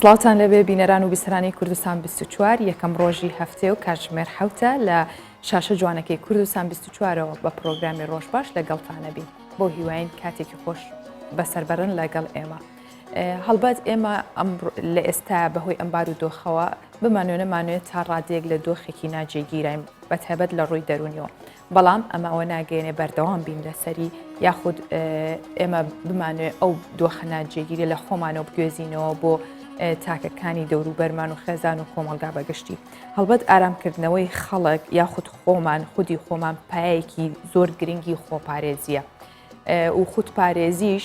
سڵاوتان لەبێ بینەران و بیسەرانی کوردستان 24 یەکەم ڕۆژی هەفتێ و کاتژمێر حوتە لە شاشە جوانەکەی کوردستان 24ەوە بە پرۆگرامی ڕۆژباش لەگەڵتانە بین بۆ هیواین کاتێکی خۆش بەسەربەرن لەگەڵ ئێمە. هەڵبەت ئێمە لە ئێستا بەهۆی ئەمبار و دۆخەوە بمانوێت تا ڕادێک لە دۆخێکی ناجێگیرایم بەتایبەت لە ڕووی دەرونیەوە. بەڵام ئەمە ئەوە ناگەێنێ بەردەوام بین لەسەری یاخود ئێمە بمانوێت ئەو دۆخە ناجێگیری لە خۆمانەوە بگوێزینەوە بۆ تاکەکانی دەوروبەرمان و خێزان و کۆمەلگا بەگشتی. هەڵبەت ئارامکردنەوەی خەڵک یاخود خۆمان خودی خۆمان پایەکی زۆر گرنگی خۆپارێزیە. و خودپارێزیش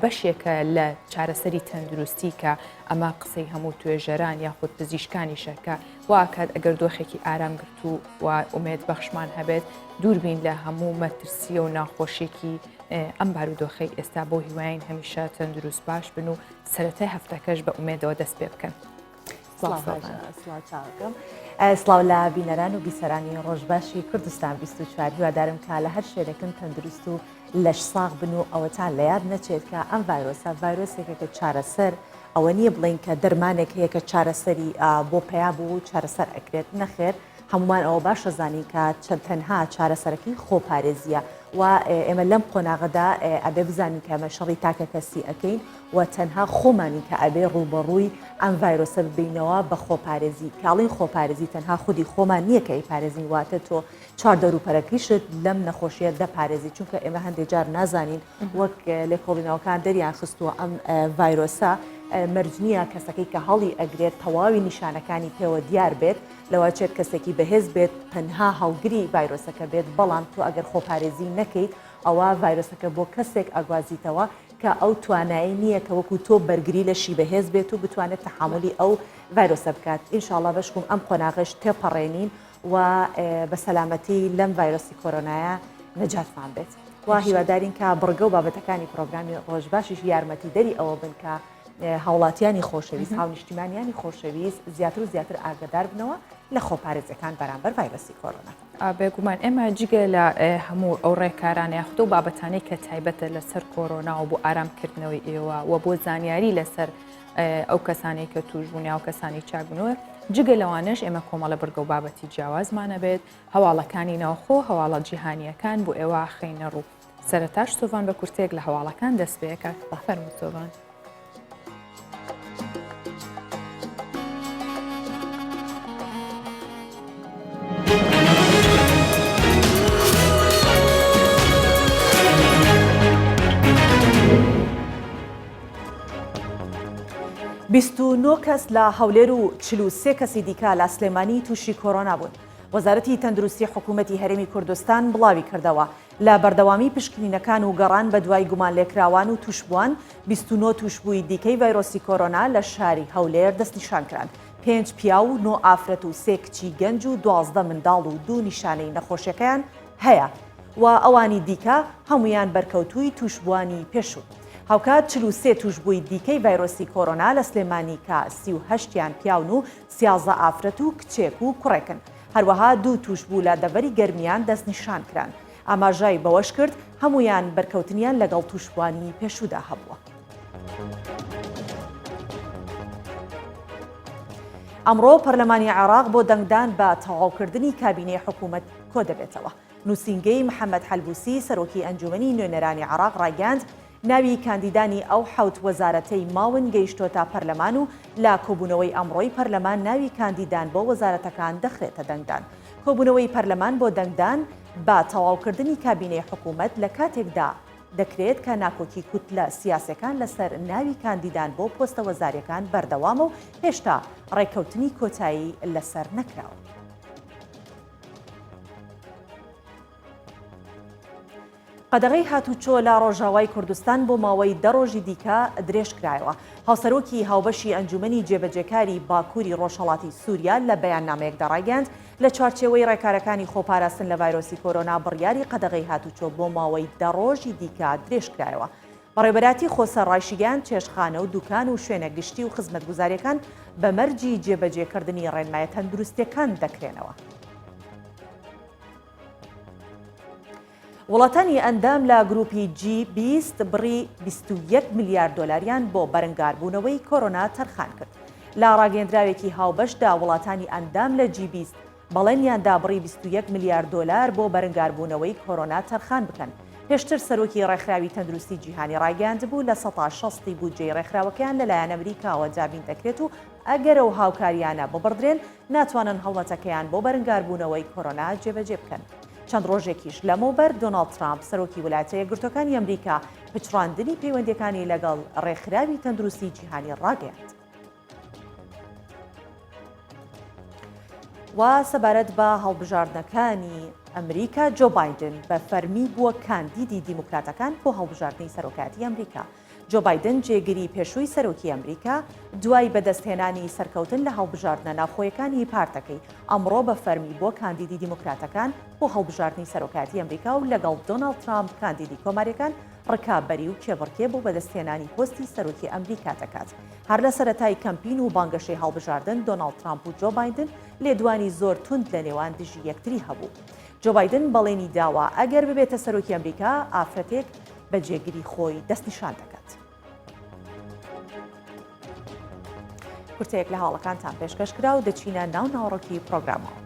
بەشێکە لە چارەسەری تەندروستی کە ئەمە قسەی هەموو توێژەران یاخود پزیشکانی شەکە واکات ئەگەر دۆخێکی ئارامگرت و ئومێد بەخشمان هەبێت دووربین لە هەموو مەترسیە و ناخۆشێکی ئەم بارودۆخەی ئێستا بۆ هیواین هەمیشە تەندروست باش بن و سەرەتای هەفتەکەش بە ئومێدەوە دەست پێ بکەن. سڵاو لە بینەران و بیسەرانی ڕۆژباشی کوردستان 24 هیوادارم کە لە هەر شوێنێکن تەندروست و لەش ساغ بن و ئەوەتان لە یاد نەچێت کە ئەم ڤایرۆسێکە کە چارەسەر ئەوە نییە بڵین کە دەرمانێک هەیە کە چارەسەری بۆ پیا بوو چارەسەر ئەکرێت نەخێر هەمومان ئەوە باشە زانی کە تەنها چارەسەرەکەی خۆپارێزیە و ئێمە لەم قۆناغەدا ئەبێ بزانین کە ئەمە شەڕی تاکە کەسی ئەەکەین و تەنها خۆمانی کە ئەبێ ڕوبەڕووی ئەم ڤایرۆسە ببینەوە بە خۆپارێزی کاڵین خۆپارێزی تەنها خودی خۆمان نییە کە ئیپارێزین واتە تۆ چوار دەوروپەرەکەیشت لەم نەخۆشیە دەپارێزی چونکە ئێمە هەندێک جار نازانین وەک لێکۆڵینەوەکان دەریان خستووە ئەم ڤایرۆسە مەرجنیە کەسەکەی کە هەڵی ئەگرێت تەواوی نیشانەکانی پێوە دیار بێت لەوە چێت کەسێکی بەهێز بێت تەنها هەڵگری ڤایرۆسەکە بێت بەڵام تو ئەگەر خۆپارێزی نەکەیت ئەوە ڤایرۆسەکە بۆ کەسێک ئەگوازیتەوە کە ئەو توانایی نییە کە وەکو تۆ بەرگری لەشی بەهێز بێت و بتوانێت تەحملی ئەو ڤایرۆسە بکات. ئینشاڵڵا بەشکم ئەم قۆناغش تێپەڕێنین و بە سەلامەتی لەم ڤایرۆسی کۆرۆنایە نەجاتمان بێت. وا هیوادارین کە بڕگە و بابەتەکانی پرۆگرامی ڕۆژباشیش یارمەتی دەری ئەوە بن کە هاوڵاتیانی خۆشەویست هاونیشتیمانیانی خۆشەویست زیاتر و زیاتر ئاگدار بنەوە لە خۆپارێزەکان بەرامبەر ڤایرۆسی کۆرۆنا. بێگومان ئێمە جگە لە هەموو ئەو ڕێکارانە یاخود و بابەتانەی کە تایبەتە لەسەر کۆرۆنا و بۆ ئارامکردنەوەی ئێوە و بۆ زانیاری لەسەر ئەو کەسانی کە توشبوون یا و کەسانی چاکبوونەوە جگە لەوانش ئێمە کۆمەڵە بەرگە و بابەتی جیاوازمانە بێت هەواڵەکانی ناوخۆ هەواڵە جیهانیەکان بۆ ئێوە خەینە ڕوو. سەرەتاش سۆڤان بە کورتێک لە هەواڵەکان دەست پێەکە بەفەرموو سۆڤان. بیستو کەس لە هەولێر و 43 کەسی دیکە لە سلێمانی تووشی کۆرۆنا بوون. وەزارەتی تەندروستی حکوومەتی هەرێمی کوردستان بڵاوی کردەوە لە بەردەوامی پشکنینەکان و گەڕان بە دوای گومان لێکراوان و توشبووان 29 توشببووی دیکەی ڤایرۆسی کۆرۆنا لە شاری هەولێر دەستنیشان کران. 5 پیا و 9 ئافرەت و 3 کچی گەنج و 12 منداڵ و 2 نیشانەی نەخۆشیەکەیان هەیە و ئەوانی دیکە هەمویان بەرکەوتووی توشبووانی پێشوو. هاوکات 43 توشببووی دیکەی ڤایرۆسی کۆرۆنا لە سلێمانی کە 38یان پیاون و 13 ئافرەت و کچێک و کوڕێکن. هەروەها 2 توشببوو لە دەڤەری گەرمیان دەستنیشان کران. ئاماژای بەوەش کرد هەمویان بەرکەوتنیان لەگەڵ توشبوانی پێشوودا هەبووە. ئەمڕۆ پەرلەمانی عێراق بۆ دەنگدان بە تەواوکردنی کابینەی حکوومەت کۆ دەبێتەوە. نووسینگەی محەممەد حەلبوسی سەرۆکی ئەنجومەنی نوێنەرانی عێراق ڕایگەاند ناوی کاندیدانی ئەو حوت وەزارەتەی ماون گەیشتۆتە پەرلەمان و لا کۆبوونەوەی ئەمڕۆی پەرلەمان ناوی کاندیدان بۆ وەزارەتەکان دەخرێتە دەنگدان. کۆبوونەوەی پەرلەمان بۆ دەنگدان با تەواوکردنی کابینەی حکوومەت لە کاتێکدا دەکرێت کە ناکۆکی کوتلە سیاسەکان لەسەر ناوی کاندیدان بۆ پۆستە وەزاریەکان بەردەوامە و هێشتا ڕێککەوتنی کۆتایی لەسەر نەکراوە. قەدەغەی هاتوچۆ لە ڕۆژاوای کوردستان بۆ ماوەی 10 ڕۆژی دیکە درێژ کرایەوە. هاوسەرۆکی هاوبەشی ئەنجومەنی جێبەجێکاری باکووری ڕۆژهەڵاتی سووریا لە بەیاننامەیەکدا ڕایگەاند لە چوارچێوەی ڕێکارەکانی خۆپاراستن لە ڤایرۆسی کۆرۆنا بڕیاری قەدەغەی هاتوچۆ بۆ ماوەی 10 ڕۆژی دیکە درێژ کرایەوە. بەڕێبەراتی خۆسەرڕایشیگان چێشخانە و دوکان و شوێنە گشتی و خزمەتگوزاریەکان بە مەرجی جێبەجێکردنی ڕێنمایە تەندروستیەکان دەکرێنەوە. وڵاتانی ئەندام لە گروپی G20 بڕی 21 میلیارد دۆلاریان بۆ بەرەنگاربوونەوەی کۆرۆنا تەرخان کرد. لە ڕاگەندراوێکی هاوبەشدا وڵاتانی ئەندام لە G20 بەڵێنیاندا بڕی 21 میلیارد دلار بۆ بەرەنگاربوونەوەی کۆرۆنا تەرخان بکەن. پێشتر سەرۆکی ڕێکخراوی تەندروستی جیهانی ڕایگەاند بوو لە 160 بودجەی ڕێکخراوەکان لەلایەن ئەمریکاوە دابین دەکرێت و ئەگەرە و هاوکاریانە ببڕدرێن ناتوانن هەڵمەتەکەیان بۆ بەرەنگاربوونەوەی کۆرۆنا جێبەجێ بکەن. چەند ڕۆژێکیش لەمەوبەر دۆناڵد ترامپ سەرۆکی ویلایەتە یەکگرتووەکانی ئەمریکا پچڕاندنی پەیوەندیەکانی لەگەڵ ڕێکخراوی تەندروستی جیهانی ڕاگەیاند. و سەبارەت بە هەڵبژاردنەکانی ئەمریکا جۆ بایدن بە فەرمی بووە کاندیدی دیموکراتەکان بۆ هەڵبژاردننی سەرۆکاتی ئەمریکا. جۆ بایدن جێگیری پێشووی سەرۆکی ئەمریکا دوای بەدەستهێنانی سەرکەوتن لە هەڵبژاردنە ناوخۆیەکانی پارتەکەی ئەمڕۆ بە فەرمی بۆ کاندیدی دیموکراتەکان بۆ هەڵبژاردننی سەرۆکاتی ئەمریکا و لەگەڵ دۆناڵد ترامپ کاندیدی کۆماریەکان ڕکابەری و کێبڕکێ بۆ بەدەستهێنانی پۆستی سەرۆکی ئەمریکا دەکات. هەر لە سەرەتای کەمپین و بانگەشەی هەڵبژاردن دۆناڵد ترامپ و جۆ بایدن لێدوانی زۆر توند لە نێوان دژی یەکتری هەبوو. جۆ بایدن بەڵێنی داوە ئەگەر ببێتە سەرۆکی ئەمریکا ئافرەتێک بە جێگیری خۆی دەستنیشان دەکات. کورتەیەک لە هاوڵەکانتان پێشکەش کرا و دەچینە ناو ناوڕۆکی پرۆگرامەوە.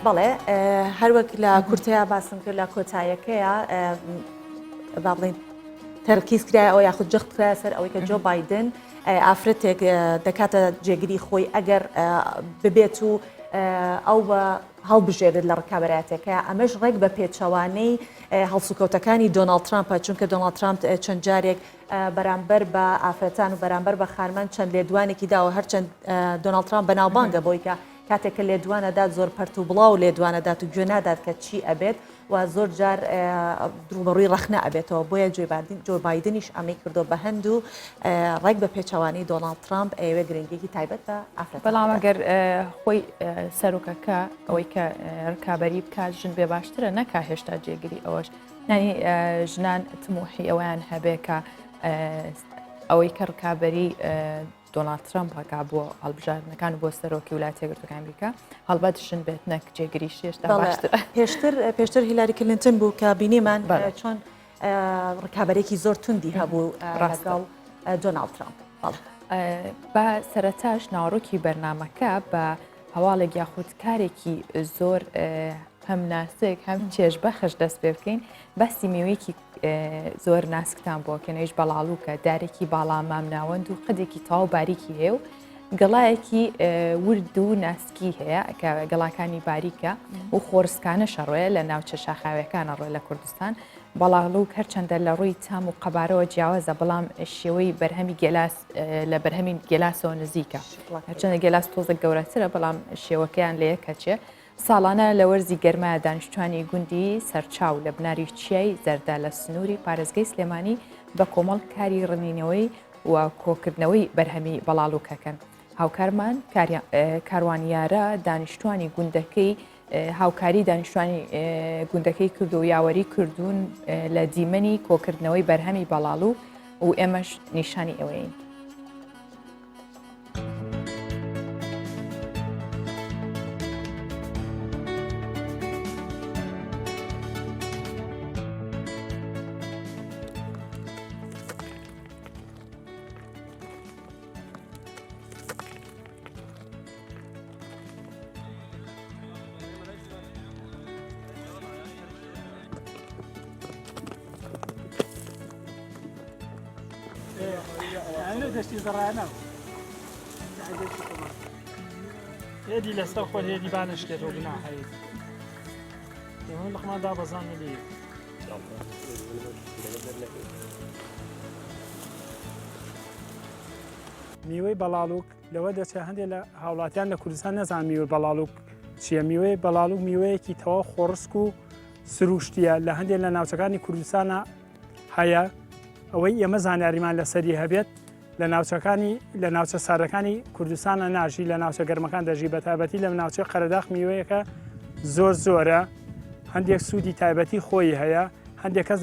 بەڵێ هەروەک لە کورتەیە باسم کرد لە کۆتاییەکەیە با بڵین تەرکیز کرای ئەو یاخود جەخت کرای سەر ئەوەی کە جۆ بایدن ئافرەتێک دەکاتە جێگیری خۆی ئەگەر ببێت و ئەو بە هەڵبژێرت لە ڕکابەتەکە ئەمەش ڕێک بە پێچەوانەی هەڵسوکەوتەکانی دۆناڵد ترامپە چونکە دۆناڵد ترامپ چەند جارێک بەرامبەر بە ئافرەتان و بەرامبەر بە خارمان چەند لێدوانێکی داوە هەرچەند دۆناڵد ترامپ بەناوبانگە بۆی کە کاتێککە لێدوانەدات زۆر پەرت و بڵاو لێدوانەدات و گوێ نادات کە چی ئەبێت و زۆر جار دروبەڕووی ڕەخنە ئەبێتەوە بۆیە جۆ بایدنیش ئەمەی کردو بە هەند و ڕێک بە پێچەوانی دۆناڵد ترامپ ئەوێ گرنگێکی تایبەت بە ئافرەت. بەڵام ئەگەر خۆی سەرۆکەکە ئەوەی کە ڕکابەری بکات ژن بێ باشترە نەکا هێشتا جێگیری ئەوەش نانی ژنان تموحی ئەویان هەبێ کە ئەوەی کە ڕکابەری دۆناڵد ترامپ هەکا بۆ هەڵبژاردنەکان بۆ سەرۆکی ویلایەتە یەکگرتووەکانی ئەمریکا هەڵبەت شن بێت نەک جێگیری هێشتا باشترە. پێشتر هیلاری کلینتن بوو کە بینیمان چۆن ڕکابەرێکی زۆر توندی هەبوو ڕاستەڵ دۆناڵد ترامپ. بە سەرەتاش ناوڕۆکی بەرنامەکە بە هەواڵێک یاخود کارێکی زۆر هەم ناسک هەم چێژ بەخش دەست پێ بکەین بەسی میوەیەکی زۆر ناسکتان بۆ کەنەوەیش بەڵاڵوکە دارێکی باڵا مام ناوەند و قەدێکی تاو باریکی هەیە و گەڵایەکی ورد و ناسکی هەیە کە گەڵاکانی باریکە و خۆرسکانە شەڕۆیە لە ناوچە شاخاوەکانە ڕۆی لە کوردستان بەڵاڵوک هەرچەندە لە ڕووی تام و قەبارەوە جیاوازە بەڵام شێوەی بەرهەمی گێلاس لە بەرهەمی گێلاسەوە نزیکە هەرچەندە گێلاس تۆزە گەورەترە بەڵام شێوەکەیان لە یەکەچێ ساڵانە لە وەرزی گەرمایە دانیشتوانی گوندی سەرچاو لە بناری چیای زەردا لە سنووری پارێزگای سلێمانی بە کۆمەڵ کاری ڕنینەوەی و کۆکردنەوەی بەرهەمی بەڵاڵوکەکەن. هاوکارمان کاروانیارە دانیشتوانی گوندەکەی هاوکاری دانیشتوانی گوندەکەی کرد و یاوەری کردوون لە دیمەنی کۆکردنەوەی بەرهەمی بەڵاڵو و ئێمەش نیشانی ئەوەین. دەستی زەڕانە هێدی لەسەر خۆ هێدی بانشکێتەوە بناحەیت ئێمە لەخماندا بەزانە لێ میوەی بەڵاڵوک لەوە دەچێت هەندێک لە هاوڵاتیان لە کوردستان نەزان میوەی بەڵاڵوک چییە. میوەی بەڵاڵوک میوەیەکی تەواو خۆڕسک و سروشتیە لە هەندێک لە ناوچەکانی کوردستانە هەیە ئەوەی ئێمە زانیاریمان لەسەری هەبێت لە ناوچەکانی لە ناوچە ساردەکانی کوردستانە ناژی لە ناوچە گەرمەکان دەژی بە تایبەتی لە ناوچە قەرەداغ میوەیەکە زۆرە هەندێک سوودی تایبەتی خۆی هەیە هەندێک کەس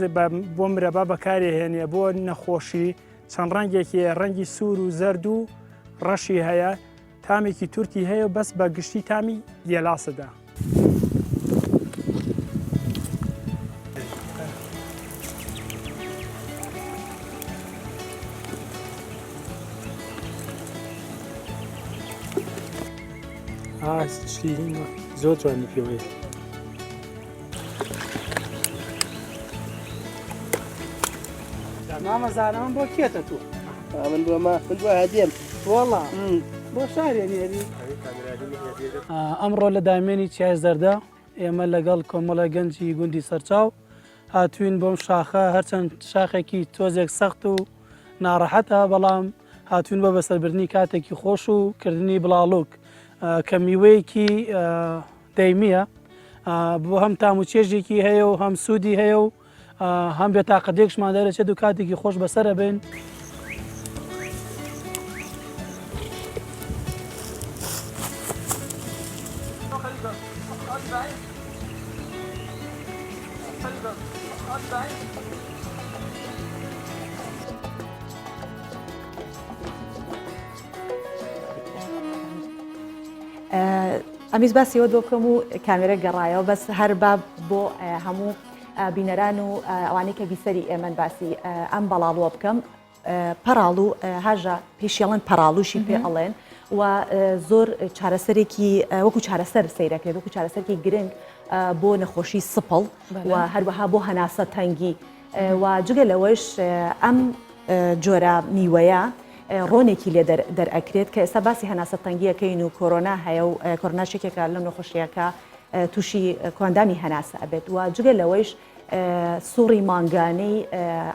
بۆ مرەبا بەکارێهێنێ بۆ نەخۆشی چەند ڕەنگێکی ڕەنگی سوور و زەرد و ڕەشی هەیە تامێکی تورکی هەیە و بەس بە گشتی تامی دیێلاسەدا. زۆر جوانی پێوەیە. مامەزانەوەم بۆ کێتە تو من دووە هەدیێم وەڵا بۆ شارێنێری ئەمڕۆ لە دامێنی چای زەردە ئێمە لەگەڵ کۆمەڵە گەنجی گوندی سەرچاو هاتوین بۆم شاخە هەرچەند شاخێکی تۆزێک سەخت و ناڕەحەتە بەڵام هاتوین بە بەسەربردنی کاتێکی خۆش و کردنی بڵاڵوک کە میوەیەکی دەیمیە بۆ هەم تام و چێژێکی هەیە و هەم سوودی هەیە و هەم بێتاقەتێکشمان دەرەچێت و کاتێکی خۆش بەسەرە بێن. ئەمیز باسیەوە دۆ بکەم و کامێرە گەڕایەوە بەس هەر با بۆ هەموو بینەران و ئەوانەی کە بیسەری ئێمە باسی ئەم بەڵاڵوە بکەم پەراڵ و هاژە پێشیاڵەن پەراڵوشی پێ ئەڵێن و زۆر چارەسەرێکی وەکو چارەسەر سەیرەکرێت وەکو چارەسەرێکی گرنگ بۆ نەخۆشی سپڵ و هەروەها بۆ هەناسە تەنگی و جگە لەوەش ئەم جۆرە میوەیە ڕۆنێکی لێ دەرئەکرێت کە ئێستا باسی هەناسە تەنگیەکەین و کۆرۆنا هەیە و کۆرۆناشێکێکە لەم نەخۆشیەکە تووشی کۆندامی هەناسە ئەبێت و جگە لەوەیش سوڕی مانگانەی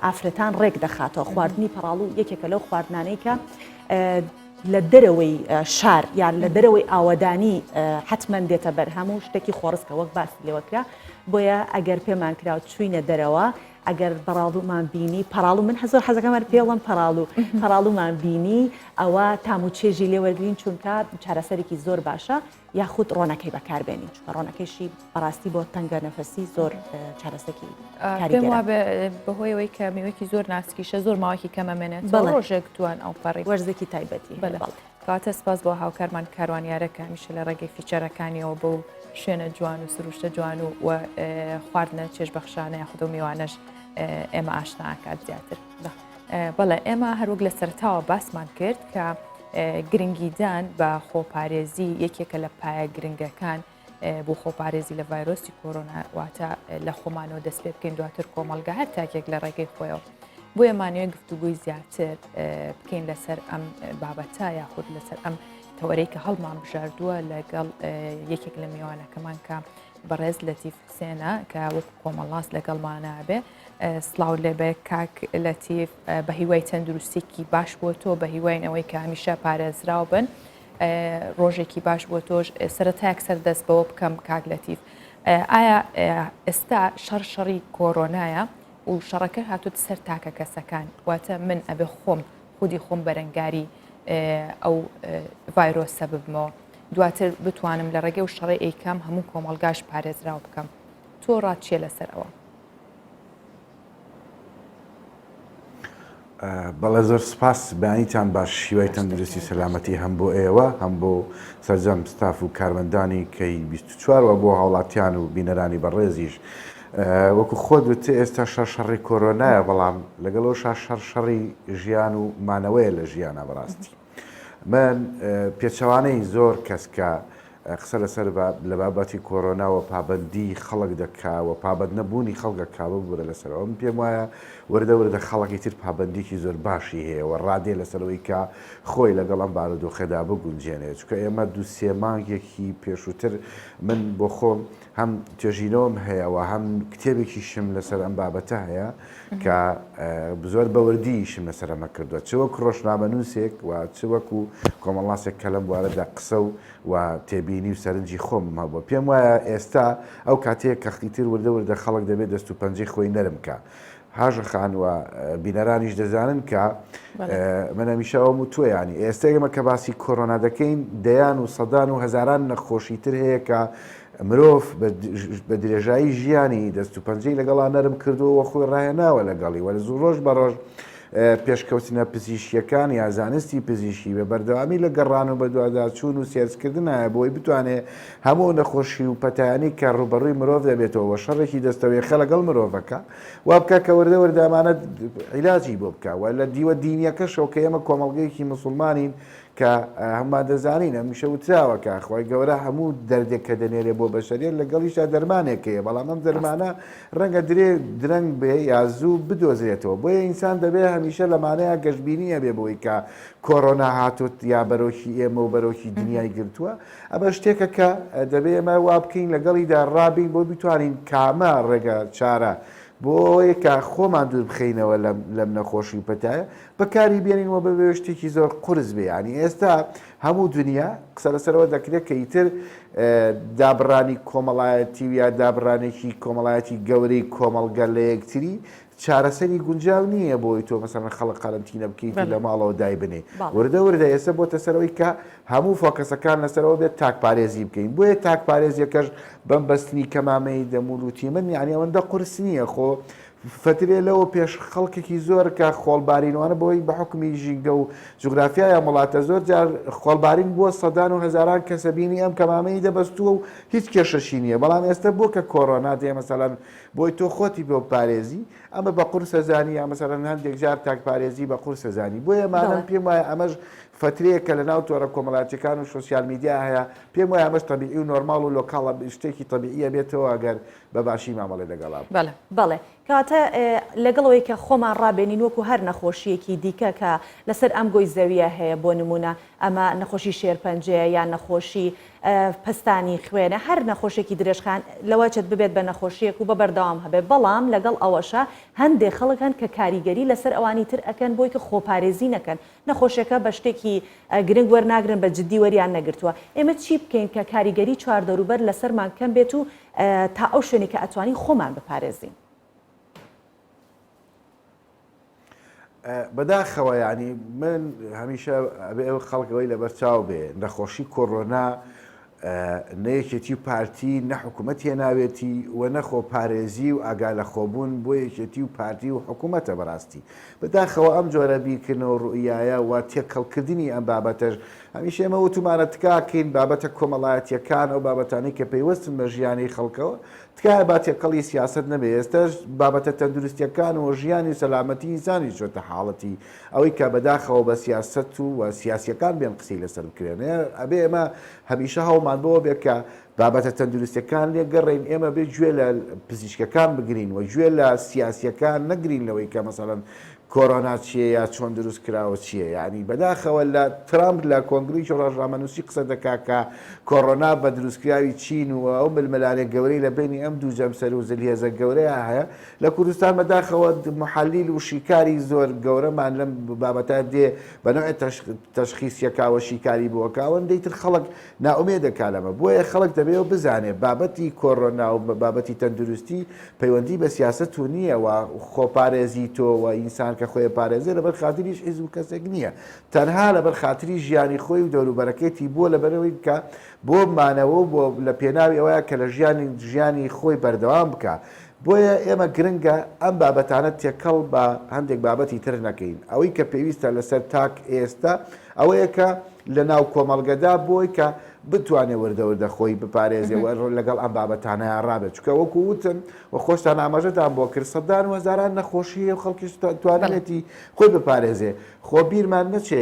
ئافرەتان ڕێک دەخاتەوە خواردنی پەراڵ و یەکێکە لەو خواردنانەی کە لە دەرەوەی شار یان لە دەرەوەی ئاوەدانی حتمما دێتە بەرهەم و شتێکی خۆڕستکە وەک باسی لێوەکرا بۆیە ئەگەر پێمان کراوە چوینە دەرەوە ئەگەر بەڕاڵومان بینی پەراڵ و من هەزۆر حەزەکەمان پێڵم پەراڵومان بینی ئەوە تام و چێژی لێوەرگین چونکە چارەسەرێکی زۆر باشە یاخود ڕۆنەکەی بەکاربێنین چونکە ڕۆنەکەیشی بەڕاستی بۆ تەنگە نەفەسی زۆر چارەسەکی پێم وابێ بەهۆیەوەی کە میوەکی زۆر ناسکیشە زۆر ماوەکی کەمەمێنێت ڕۆژێک توان ئەو پەڕی وەرزێکی تایبەتی کاتە سپاس بۆ هاوکارمان کاروانیارەکە هەمیشە لە ڕێگەی فیچەرەکانیەوە بۆ شوێنە جوان و سروشتە جوان و خواردنە چێژبەخشانە یاخود و میوانەش ئێمە ئاشناکات زیاتر بەڵێ ئێمە هەروەک لە سەرتاوە باسمان کرد کە گرنگیدان بە خۆپارێزی یەکێکە لە پایە گرنگەکان بۆ خۆپارێزی لە ڤایرۆسی کۆرۆنا واتە لە خۆمانەوە دەست پێ بکەین دواتر کۆمەڵگە هەر تاکێک لە ڕێگەی خۆیەوە بۆ ئەمانوێ گفتوگوی زیاتر بکەین لەسەر ئەم بابەتە یاخود لەسەر ئەم تەوەرەی کە هەڵمان بژاردووە لەگەڵ یەکێک لە میوانەکەمان کە بەڕێز لەتیف حسێنە کە وەکو کۆمەڵاس لەگەڵمانە بێ سڵاو لێبێ کاک لەتیف بە هیوای تەندروستێکی باش بۆ تۆ بە هیواینەوەی کە هەمیشە پارێزراو بن ڕۆژێکی باش بۆ تۆش سەرەتایەک سەردەست بەوە بکەم کاک لەتیف ئایا ئێستا شەڕی کۆرۆنایە و شەڕەکە هاتووت سەر تاکە کەسەکان واتە من ئەبێ خۆم خودی خۆم بەرەنگاری ئەو ڤایرۆسە ببمەوە دواتر بتوانم لە ڕێگەی و شەڕی ئەیکەم هەموو کۆمەڵگاش پارێزراو بکەم تۆ ڕاتچیە لەسەر ئەوە بەڵێ زۆر سپاس بەیانیتان باش شیوای تەندروستی سەلامەتی هەم بۆ ئێوە هەم بۆ سەرجەم ستاف و کارمەندانی کەی 24وە بۆ هاوڵاتیان و بینەرانی بەڕێزیش وەکو خۆت وتە ئێستا شەڕی کۆرۆنایە بەڵام لەگەڵەوە شەڕی ژیان و مانەوەیە لە ژیانە بەڕاستی من پێچەوانەی زۆر کەس کە قسە لەسەر لە بابەتی کۆرۆناوە پابەندی خەڵک دەکاوە پابەت نەبوونی خەڵکە کاوە بووە لەسەرەوە من پێم وایە وەردە خەڵکی تر پابەندێکی زۆر باشی هەیە و ڕادێ لەسەرەوەی کە خۆی لەگەڵ ئەم بارودۆخێدا بگونجێنێت چکە ئێمە دوو-سێ مانگێکی پێشووتر من بۆ خۆم هەم توێژینەوەم هەیەەوە هەم کتێبێکیشم لەسەر ئەم بابەتە هەیە کە زۆر بەوردیشم لەسەر ئەمە کردووە چ وەکو ڕۆژنامەنووسێک و چ وەکو کۆمەڵاسێک کە لەم بوارەدا قسە و تێبینی و سەرنجی خۆم هەبووە پێم وایە ئێستا ئەو کاتەیە کەختی تر وردە خەڵک دەبێت دەست و پەنجەی خۆی نەرم کە هاژە خانوە بینەرانیش دەزانن کە من هەمیشە ئەوم و توێیانی ئێستاگەمە کە باسی کۆرۆنا دەکەین دەیان و سەدان و هەزاران نەخۆشی تر هەیە کە مرۆڤ بە درێژایی ژیانی دەست و پەنجەی لەگەڵا نەرم کردووە خۆی ڕاهێناوە لەگەڵی وەرز و ڕۆژ بە ڕۆژ پێشکەوتنە پزیشکیەکان یا زانستی پزیشکی بە بەردەوامی لە گەڕان و بە دوواداچوون و سێرسکردنایە بۆی بتوانێت هەموو نەخۆشی و پەتایانی کە ڕوبەڕووی مرۆڤ دەبێتەوە شەڕێکی دەستەوێخە لەگەڵ مرۆڤەکە وا بکە کە وەردە وەردەمانە عیلاجی بۆ بکە و لە دیوە دینیەکەشەوە کە ئێمە کۆمەڵگەیەکی مسلمانین کە هەممان دەزانین هەمیشە وتراوەکە خۆی گەورە هەموو دەردێک کە دەنێرێ بۆ بەشەریت لەگەڵیشا دەرمانێکەیە بەڵام ئەم دەرمانە ڕەنگە درەنگ بێ یا زوو بدۆزرێتەوە بۆیە ئینسان دەبێت هەمیشە لەمانەیە گەشتبینیە بێ بۆی کە کۆڕۆنا هاتووت یا بەرۆکی ئێمە و بەرۆکی دنیای گرتووە ئەمە شتێکە کە دەبێت ئێمە وا بکەین لەگەڵیدا ڕابین بۆ بتوانین کامە ڕێگە چارە بۆیە کە خۆمان دوور بخینەوە لەم نەخۆشی پەتایە بەکاری بێنینەوە بە شتێکی زۆر قورس بێ ینی ئێستا هەموو دنیا قسە لەسەرەوە دەکرێت کە ئیتر دابڕانی کۆمەڵایەتی یا دابڕانێکی کۆمەڵایەتی گەورەی کۆمەڵگە لە یەکتری چارەسەری گونجاو نییە بۆی تۆ مەسەڵەن خەڵک قەرنتینە بکەیت لە ماڵەوە دای بنێ وردە ئێستا بۆتە سەرەوەی کە هەموو فۆکەسەکان لەسەرەوە بێت تاکپارێزی بکەین بۆیە تاکپارێزیەکەش بەم بەستنی کەمامەی دەموروتی من یعنی ئەوەندە قورس نییە خۆ فترێ لەوە پێش خەڵکێکی زۆر کە خۆڵبارینوانە بۆی بە حکمی ژینگە و جوگرافیایە وڵاتە زۆر جار خۆڵبارین بووە سەدان و هەزاران کەسەبینی ئەم کەمامەی دەبەستووە و هیچ کێشەشی نییە بەڵام ئێستا بۆ کە کۆڕۆنا دێ مەسەڵەن بۆی تۆ خۆتی بۆ پارێزی ئەمە بە قورسە زانی یا مەسەڵەن هەندێک جار تاکپارێزی بە قورسە زانی بۆیە مادەم پێم وایە ئەمەش فترەیە کە لە ناو تۆڕە کۆمەڵایەتیەکان و سۆسیال میدیا هەیە پێم وایە ئەمەش تەبیعی و نۆرماڵ و لۆکاڵە شتێکی تەبیعیە بێتەوە ئەگەر بە باشی مامەڵێ لەگەڵا بەڵێ کاتە لەگەڵەوەی کە خۆمان ڕابێنین وەکو هەر نەخۆشیەکی دیکە کە لەسەر ئەم گۆی زەویە هەیە بۆ نمونە ئەمە نەخۆشی شێرپەنجەیە یان نەخۆشی پستانی خوێنە هەر نەخۆشێکی درێژخان لەوەچێت ببێت بە نەخۆشیەک و بە بەردەوام هەبێت بەڵام لەگەڵ ئەوەشە هەندێک خەڵک هەن کە کاریگەری لەسەر ئەوانی تر ئەکەن بۆی کە خۆپارێزی نەکەن نەخۆشیەکە بە شتێکی گرنگ وەرناگرن بە جددی وەریان نەگرتووە ئێمە چی بکەین کە کاریگەری چواردەروبەر لەسەرمان کەم بێت و تا ئەو شوێنی کە ئەتوانی خۆمان بپارێزین بەداخەوە ینی من هەمیشە ئەبێ ئەو خەڵکەوەی لەبەرچاو بێ نەخۆشی کۆڕۆنا نەیەکێتی و پارتی نەحکوومەت هێناوێتی و نەخۆ پارێزی و ئاگا لە خۆبوون بۆ یەکێتی و پارتی و حکوومەتە بەڕاستی بەداخەوە ئەم جۆرە بیرکردنەوە ڕوئایە و تێکەڵکردنی ئەم بابەتەش هەمیشە ئێمە وتمانە تکاکەین بابەتە کۆمەڵایەتیەکان ئەو بابەتانی کە پەیوەستن بە ژیانی خەڵکەوە تکایە با تێکەڵی سیاست نەبێ ئێستاش بابەتە تەندروستیەکان و ژیانی و سەلامەتی ئینسانی چۆتە حاڵەتی ئەوەی کە بەداخەوە بە سیاست و سیاسیەکان بێن قسەی لەسەر بکرێنێ ئەبێ ئێمە هەمیشە هەوڵمان بۆ بێت کە بابەتە تەندروستیەکان لێگەڕین ئێمە بێ گوێ لە پزیشکەکان بگرین و گوێ لە سیاسیەکان نەگرین لەوەی کە مەسەڵەن کۆرۆنا چییە یا چۆن دروست کراوە چییە یعنی بەداخەوە لە ترامپ لە کۆنگری ڕۆژنامەنووسی قسە دەکا کە کۆڕۆنا بە دروستکراوی چین و ئەو ململانێک گەورەی لە بینی ئەم دوو جەمسەر و زلهێزە گەورەیە هەیە لە کوردستان بەداخەوە محەلیل و شیکاری زۆر گەورەمان لەم بابەتە دێ بە نوعی تەشخیصیەکەوە شیکاری بووەکەوە دەیتر خەڵک ناومێ دەکا لەمە بۆیە خەڵک دەبێت و بزانێ بابەتی کۆڕۆنا و بابەتی تەندروستی پەیوەندی بە سیاست و نییە و خۆپارێزی تۆ و ئینسان کە خۆی پارێزێ لەبەر خاتریش حیزب و کەسێک نییە تەنها لەبەر خاتری ژیانی خۆی و دەوروبەرەکەیەتی بۆ لەبەرەوەی کە بۆ مانەوە بۆ لە پێناوی ئەوەیە کە لە ژیانی خۆی بەردەوام بکە بۆیە ئێمە گرنگە ئەم بابەتانە تێکەڵ بە هەندێک بابەتی تر نەکەین ئەوەی کە پێویستە لەسەر تاک ئێستا ئەوەیە کە لە ناو کۆمەڵگەدا بۆی کە بتوانێت وردەوردە خۆی بپارێزیەوە لەگەڵ ئەم بابەتانەیە ڕابێت چکە وەکو وتم و خۆشتان ئاماژەتان بۆ کرد سەدان و هەزاران نەخۆشی و خەڵکیش توانێتی خۆی بپارێزێ خۆ بیرمان نەچێ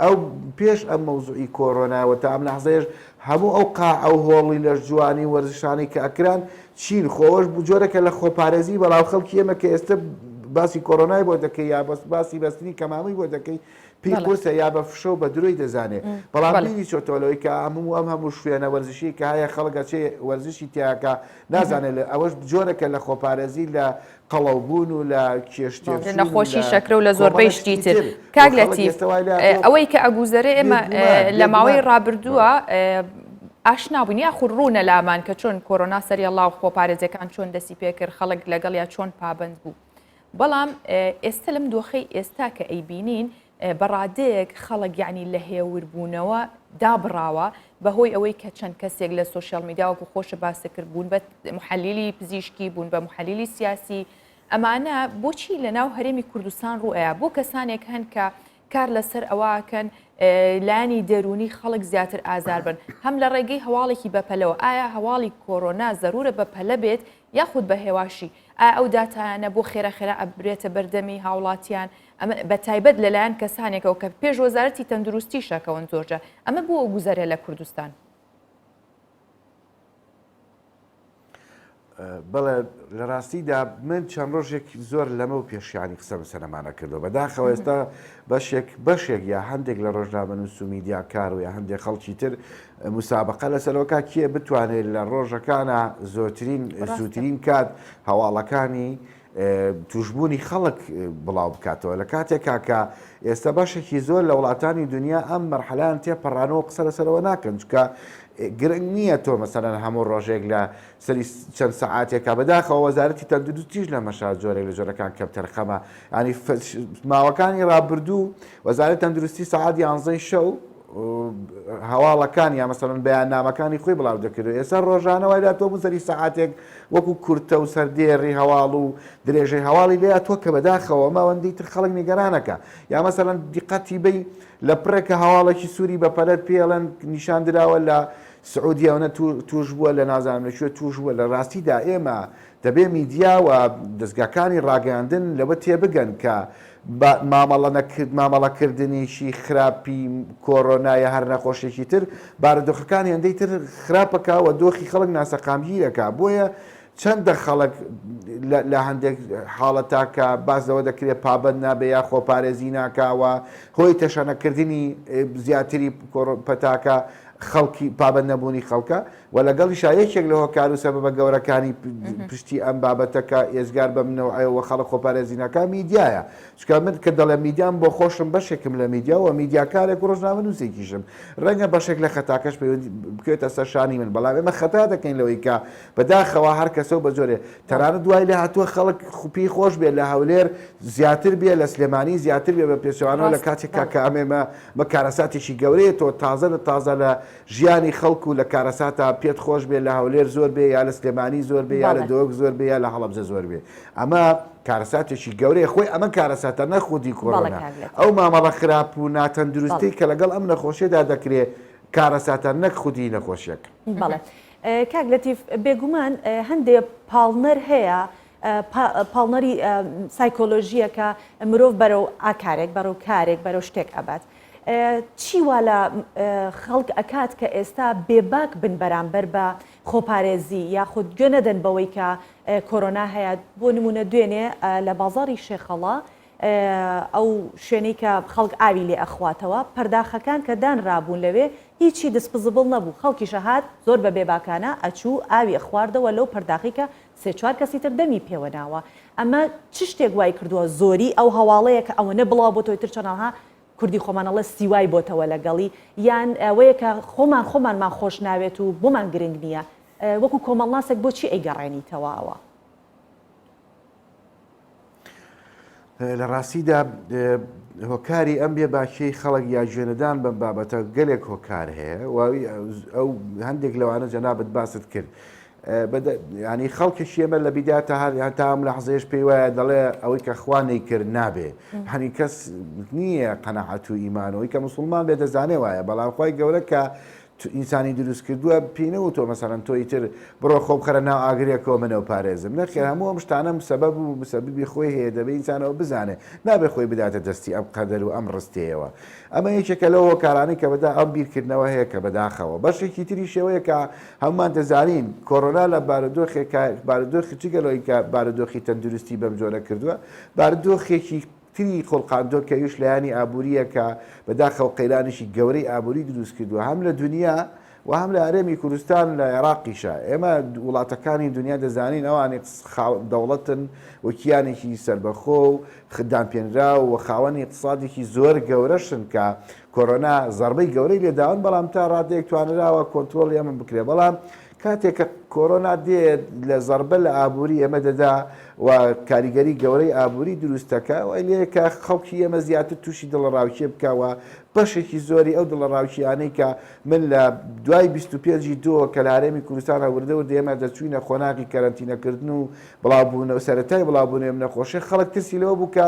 ئەو پێش ئەم مەوزوعی کۆڕۆناوە تا ئەم لەحزەیەش هەموو ئەو ئەو هۆڵی لە جوانی وەرزشانی کە ئەکران چین خۆش جۆرەکە لە خۆپارێزی بەڵاو خەڵکی ئێمە کە ئێستا باسی کۆڕۆنای بۆ دەکەی یا باسی بەستنی کەمامی بۆ دەکەی پێی قورسە یا بە فشە و بە درۆی دەزانێت بەڵام بینی چۆتەوەلەوەی کە هەموو شوێنە وەرزشی کە هەیە خەڵکە چێ وەرزشی تیاکە نازانێت ئەوەش جۆرەکە لە خۆپارێزی لە قەڵەوبوون و لە کێشتێ نەخۆشی شەکرە و لە زۆربەی شتی تر کاک لەتیف ئەوەی کە ئەگوزەرێ ئێمە لە ماوەی ڕابردووە ئاشنابووین یاخود ڕوونە لامان کە چۆن کۆڕۆنا سەری ئەڵڵا و خۆپارێزەکان چۆن دەستی پێکرد خەڵک لەگەڵ یا چۆن پابند بوو بەڵام ئێستا لەم دۆخەی ئێستا کە ئەیبینین بەڕادەیەک خەڵک یعنی لە هێوربوونەوە دابڕاوە بەهۆی ئەوەی کە چەند کەسێک لە سوۆشیال میدیاوەکو خۆشە باسەکرد بوون بە محەلیلی پزیشکی بوون بە محەلیلی سیاسی ئەمانە بۆچی لە ناو هەرێمی کوردستان ڕوئەیە بۆ کەسانێک هەن کە کار لەسەر ئەوەکەن لانی دەرونی خەڵک زیاتر ئازار بن هەم لە ڕێگەی هەواڵێکی بەپەلەوە ئایا هەواڵی کۆرۆنا زەرورە بەپەلە بێت یاخود بە هێواشی ئایا ئەو داتانە بۆ خێرا ئەبرێتە بەردەمی هاوڵاتیان ئەمە بە تایبەت لەلایەن کەسانێکەوە کە پێش وەزارەتی تەندروستی شەکەون زۆرجە ئەمە بۆ گوزەرە لە کوردستان. بەڵێ لە ڕاستیدا من چەند ڕۆژێک زۆر لەمە و پێشیانی قسەم سەرمانە کردو بەداخەوە ئێستا بەشێک یا هەندێک لە ڕۆژنامەنووس و میدیاکار و یا هەندێک خەڵکی تر مسابقە لەسەرەوەکە کێ بتوانێت لە ڕۆژەکانە زووترین کات هەواڵەکانی توشببوونی خەڵک بڵاو بکاتەوە لە کاتێکا کە ئێستا باشێکی زۆر لە وڵاتانی دنیا ئەم مەرحەلان تێپەڕانەوە قسە لەسەرەوە ناکەن چکە گرنگ نییە تۆ مەسەرەن هەموو ڕۆژێک لە سەری چەند سەعاتێکە بەداخەوە وەزارەتی تەندروستیش لە مەشا جۆرێک لە جۆرەکان کەم تەرخەمە ینی ماوەکانی ڕابردوو وەزارەت تەندروستی سەعات 11 شەو هەواڵەکان یا مەسەڵەن بەیاننامەکانی خۆی بڵاو دەکردو ئێستا ڕۆژانەوەی لا تۆ بزەری سەعاتێک وەکو کورتە و سەردێڕی هەواڵ و درێژەی هەواڵی لێە تۆ کە بەداخەوە ماوەندی تر خەڵک نیگەرانەکە یا مەسەڵەن دیقەتی بی لە پڕێکە هەواڵێکی سووری بەپەلەت پێڵەن نیشان درراوە لە سعودیەوەنە توش بووە لە نازانم لەکوێ توش بووە لە ڕاستیدا ئێمە دەبێ میدیا و دەستگاکانی ڕاگەاندن لەوە تێبگەن کە مامەڵەکردنیشی خراپی کۆرۆنایە هەر نەخۆشێکی تر بارودۆخەکانی هەندەی تر خراپەکەوە دۆخی خەڵک ناسەقامگیرەکە بۆیە چەندە خەڵک لە هەندێک حاڵەتاکە باز لەوە دەکرێت پابند نابێ یا خۆپارێزی ناکاوە هۆی تەشەنەکردنی زیاتری پەتاکە خەڵکی پابند نەبوونی خەڵکە و لەگەڵی شایەکێک لە هۆکار و سەبەبە گەورەکانی پشتی ئەم بابەتەکە ئێزگار بەم نەوعەوە خەڵک خۆپارێزینەکە میدیایە چکە من کە دەڵێ میدیام بۆ خۆشم بەشێکم لە میدیاوە میدیاکارێک و ڕۆژنامەنووسێکیشم ڕەنگە بەشێک لە خەتاکەش بکوێتە سەر شانی من بەڵام ئێمە خەتا دەکەین لەوەی کە بەداخەوە هەر کەسە بە جۆرێ تەرانە دوای لە هاتووە خەڵک خوپی خۆش بێت لە هەولێر زیاتر بێ لە سلێمانی زیاتر بێ بە پێچەوانەوە لە کاتێکا کە ئەمێمە بە کارەساتێکی گەورەیە تۆ تازە لە ژیانی خەڵکو و لە کارەساتە پێت خۆش بێت لە هەولێر زۆر بێ یا لە سلێمانی زۆر بێ یا لە دۆک زۆر بێ یا لە هەڵەبجە زۆر بێ ئەمە کارەساتێکی گەورەیە خۆی ئەمە کارەساتە نەخودی کۆڕۆنا ئەو مامەڵە خراپ و ناتەندروستی کە لەگەڵ ئەم نەخۆشیێدا دەکرێت کارەساتە نەک خودی نەخۆشیەک. بەڵێ کاک لەتیف بێگومان هەندێک پاڵنەر هەیە پاڵنەری سایکۆلۆژیە کە مرۆڤ بەرەو ئاکارێک بەرەو کارێک بەرەو شتێک ئەبات. چی وا لە خەڵک ئەکات کە ئێستا بێباک بن بەرامبەر بە خۆپارێزی یاخود گوێ نەدەن بەوەی کە کۆرۆنا هەیە بۆ نمونە دوێنێ لە بازاڕی شێخەڵا ئەو شوێنەی کە خەڵک ئاوی لێ ئەخواتەوە پەرداخەکان کە دانرابوون لەوێ هیچی دەستپزبڵ نەبوو خەڵکی شەهات زۆر بە بێباکانە ئەچوو ئاوی خواردەوە لەو پەرداخی کە سێ-چوار کەسی تر دەمی پێوەناوە ئەمە چ شتێک وای کردووە زۆری ئەو هەواڵەیە کە ئەوەنە بڵاو بۆ تۆی تر چۆنەها کوردی خۆمانەڵە سیوای بۆتەوە لەگەڵی یان ئەوەیە کە خۆمانمان خۆش ناوێت و بۆمان گرنگ نییە وەکو کۆمەڵناسێک بۆچی ئەیگەڕێنیتەوە ئەوە. لە ڕاستیدا هۆکاری ئەم بێباکەی خەڵک یا گوێنەدان بەم بابەتە گەلێک هۆکار هەیە ئەو هەندێک لەوانە جەنابەت باست کرد. ینی خەڵکیشی ئێمە لە بیداتە هەتام لە حەزێش پێی وایە دەڵێ ئەوەی کە خوانەی کرد نابێ هەنی کەس نییە قەنەعەت و ئیمانەوەی کە مسلمان بێ دەزانێ وایە بەڵام خۆی گەورە کە ئینسانی دروست کردووە پێینەوە تۆ مەسەرەن تۆی تر بڕۆ خۆ بخەرە ناو ئاگرێکەوە منەوە پارێزم نەخێر هەموو ئەم شتانە سەبەب و مسەبیبی خۆی هەیە دەبێت ئینسانەوە بزانێ نابێ خۆی بداتە دەستی ئەم قەدەر و ئەم ڕستەیەوە ئەمە یەکێکە لەو هۆکارانەی کە بەدا ئەم بیرکردنەوە هەیە کە بەداخەوە بەشێکی تری شێوەیە کە هەمومان دەزانین کۆرۆنا لە بارودۆخی چگەلەوەی کە بارودۆخی تەندروستی بەم جۆرە کردووە بارودۆخێکی تری خۆڵقاندۆ کە یوش لایانی ئابوووریە کە بەداخەوە قەیرانیشی گەورەی ئابووری دروست کردووە هەم لە دنیا و هەم لە هەرێمی کوردستان لە عێراقیشە ئێمە وڵاتەکانی دنیا دەزانین ئەوانی دەوڵەتن وەکیانێکی سربەخۆ و خدان پێنرا و خاوەنی اقتصادێکی زۆر گەورەشن کە کۆرۆنا زەربەی گەورەی لێداون بەڵام تا ڕادەیەک توانراوە کۆنتترۆڵ ئێمە بکرێ بەڵام کاتێک کە کۆرۆنا دێت لە زەربە لە ئابووری ئێمە دەدا و کاریگەری گەورەی ئابووری دروستەکە و لێکە خەڵکی ئێمە زیاتر تووشی دڵڕاوچێ بکەوە بەشێکی زۆری ئەو دڵڕاوچیانەی کە من لە دوای 25 دۆ کە لە هەرێمی کوردستان وردەور دێمە دەچوینە خۆناغی کەرەنتینەکردن و بڵاوبوونەوە سەرەتای بڵاوبوونێ نەخۆشی خەڵک ترسی لەوە بوو کە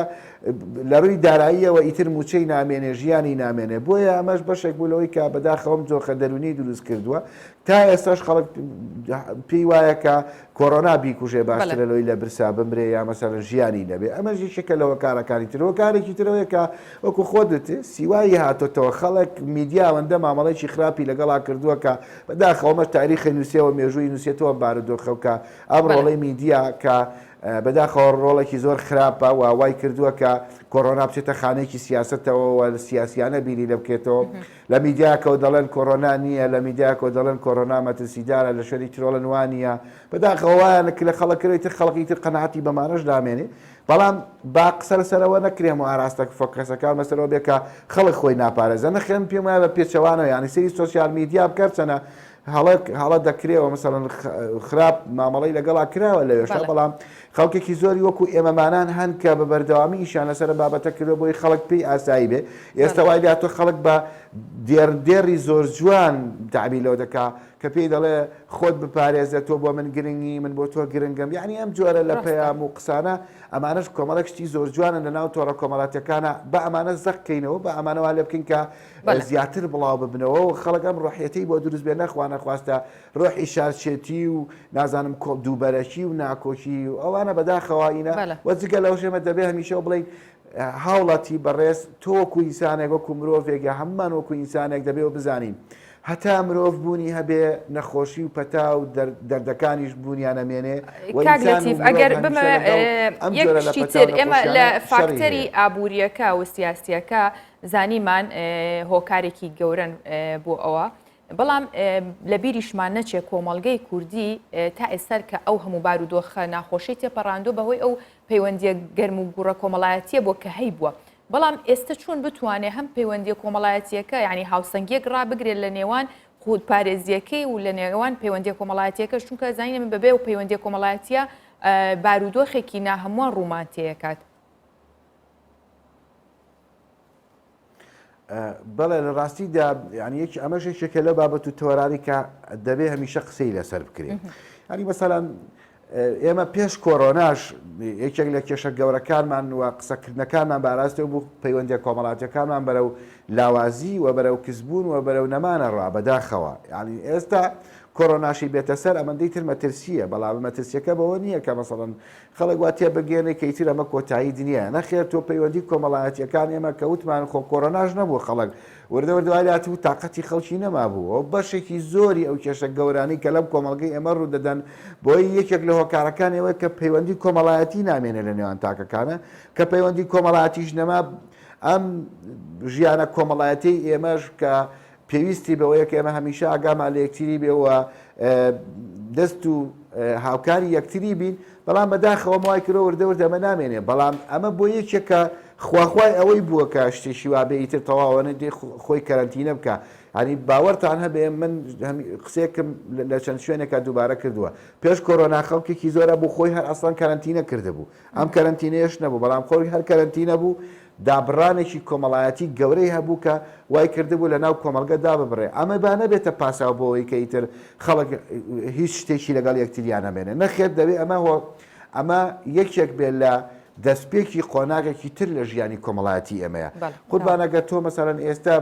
لە ڕووی داراییەوە ئیتر موچەی نامێنێ ژیانی نامێنێ بۆیە ئەمەش بەشێک بوو لەوەی کە بەداخەوەم جۆخە دەرونی دروست کردووە تا ئێستاش خەڵک پێی وایە کە کۆڕۆنا بیکوژێ باشترە لەوەی لە برسا بمرێ یا مەسەڵەن ژیانی نەبێ ئەمەش یەکێکە لەوە کارەکانی ترەوە کارێکی ترەوەیە کە وەکو خۆت سیوایی هاتۆتەوە خەڵک میدیا ئەوەندە مامەڵێکی خراپی لەگەڵا کردووە کە بەداخەوەمەش تاریخی نووسێەوە مێژووی نووسێتەوە بارودۆخەوکە ئەم ڕۆڵەی میدیا کە بەداخەوە ڕۆڵێکی زۆر خراپە و وای کردووە کە کۆڕۆنا بچێتە خانەیەکی سیاسەتەوە سیاسیانە بینی لە بکێتەوە لە میدیاکەەوە دەڵێن کۆڕۆنا نییە لە میدیاکەەوە دەڵێن کۆڕۆنا مەترسیدارە لە شوێنی ترۆڵن وانە بەداخەوەیان لە خەڵکەوەی خەڵکی تر قەنەعەتی بەمانەش دامێنێ بەڵام با قسە لەسەرەوە نەکرێم و ئاراستە فۆکەسەکان مەسەرەوە بێکە خەڵک خۆی ناپارێزە نەخێن پێم وایە بە پێچەوانەوە یانی سەری سۆسیال میدیا بکەرچەنە هەڵە دەکرێەوە مەسەڵەن خراپ مامەڵی لەگەڵا کراوە لەوێشە بەڵام خەڵکێکی زۆری وەکو ئێمەمانان هەن کە بە بەردەوامیشان لەسەر بابەتە کردو بۆی خەڵک پێی ئاسایی بێ ئێستا وای لاتۆ خەڵک بە دێڕدێڕی زۆر جوان تعبیرەوە دەکا کە پێی دەڵێ خۆت بپارێزە تۆ بۆ من گرنگی من بۆ تۆ گرنگم یعنی ئەم جۆرە لە پەیام و قسانە ئەمانەش کۆمەڵک شتی زۆر جوانە لە ناو تۆڕە کۆمەڵاتەکانە بە ئەمانە زەقکەینەوە بە ئەمانەوە لێ بکەین کە زیاتر بڵاو ببنەوە و خەڵک ئەم ڕۆحیەتی بۆ دروست بێ نەخواانە خواستە ڕۆحی شارچێتی و نازانم دووبەرەکی و ناکۆکی و ئەوانە بەداخەوەینە وەجگە لەو شێمە دەبێ هەمیشە بڵین هاوڵاتی بەڕێز تۆکو ئینسانێک وەکو مرۆڤێکە هەممان وەکو ئینسانێک دەبێ و بزانین هەتا مرۆڤ بوونی هەبێ نەخۆشی و پەتا و دەردەکانیش بوونیان ئەمێنێ کاگلتیف ئەگەر بمە یەکشتی تر ئێمە لە فاکتەری ئابوووریەکە و سیاسیەکە زانیمان هۆکارێکی گەورن بۆ ئەوە بەڵام لە بیریشمان نەچێ کۆمەڵگەی کوردی تا ئێستا کە ئەو هەموو بارودۆخە ناخۆشی تێپەڕاندۆ بەهۆی ئەو پەیوەندیە گەرم و گوڕە کۆمەڵایەتیە بۆ کە هەی بووە بەڵام ئێستا چۆن بتوانێت هەم پەیوەندی کۆمەڵایەتیەکە یعنی هاوسەنگیەک ڕابگرێت لە نێوان خود پارێزیەکەی و لە نێوان پەیوەندی کۆمەڵایەتیەکە چونکە زانین بەبێ و پەیوەندی کۆمەڵایەتیە بارودۆخێکی ناهەمووان ڕوومانتەیەکات. بەڵێ لە ڕاستیدا ینی ئەمەش یەکێکە لە بابەت و تۆراری کە دەبێ هەمیشە قسەی لەسەر بکرێت ینی مەسەلەن ئێمە پێش کۆڕۆناش یەکێک لە کێشە گەورەکانمان و قسەکردنەکانمان باراستەوە بوو پەیوەندی کۆمەڵاتیەکانمان بەرەو لاوازی و بەرەو کەسبوون و بەرەو نەمانە ڕوا بەداخەوە ینی ئێستا کۆڕۆناشی بێتە سەر ئەمەندەی تر مەترسیە بەڵام مەترسیەکە بەوە نییە کە مەسەڵەن خەڵک وا تێ بگەێنێ کە ئیتر ئەمە کۆتایی دنیا نەخێت تۆ پەیوەندی کۆمەڵایەتیەکان ئێمە کەوتمان خۆ کۆڕۆناژ نەبوو خەڵک وردەوردوایات و تااقەتی خەڵکی نەمابوو ئەو بەشێکی زۆری ئەو کێشە گەورانی کە لەم کۆمەڵگەی ئێمە ڕوو دەدەن بۆی یەکێک لە هۆکارەکانەوە کە پەیوەندی کۆمەڵایەتی نامێنێ لە نێوان تاکەکانە کە پەیوەندی کۆمەڵایەتیش نەما ئەم ژیانە کۆمەڵایەتی ئێمەش کە پێویستی بەوەیە کە ئێمە هەمیشە ئاگامان لە یەکتری بێەوە دەست و هاوکاری یەکتری بین بەڵام بەداخەوە وای کرۆ وردەورد ئەمە نامێنێ بەڵام ئەمە بۆ یەکێکە خواخوای ئەوەی بووە کە شتێکی وابێ ئیتر تەواوانە دێ خۆی کەرەنتینە بکە هەنی باوەڕتان هەبێ من قسێکم لە چەند شوێنێکە دووبارە کردووە پێش کۆڕۆنا خەڵکێکی زۆرە بوو خۆی هەر ئەسڵان کەرەنتینە کردهبوو ئەم کەرەنتینەیەش نەبوو بەڵام خۆی هەر کەرەنتینە بوو دابڕانێکی کۆمەڵایەتی گەورەی هەبوو کە وای کردبوو لە ناو کۆمەلگەدا ببڕێ ئەمە با نەبێتە پاساو بۆەوەی کە ئیتر خەڵک هیچ شتێکی لەگەڵ یەکتریان نەبێنێ نەخێت دەبێت ئەمە یەکێک بێت لە دەستپێکی قۆناغێکی تر لە ژیانی کۆمەڵایەتی ئەمەیە قوربانەگە تۆ مەسەڵەن ئێستا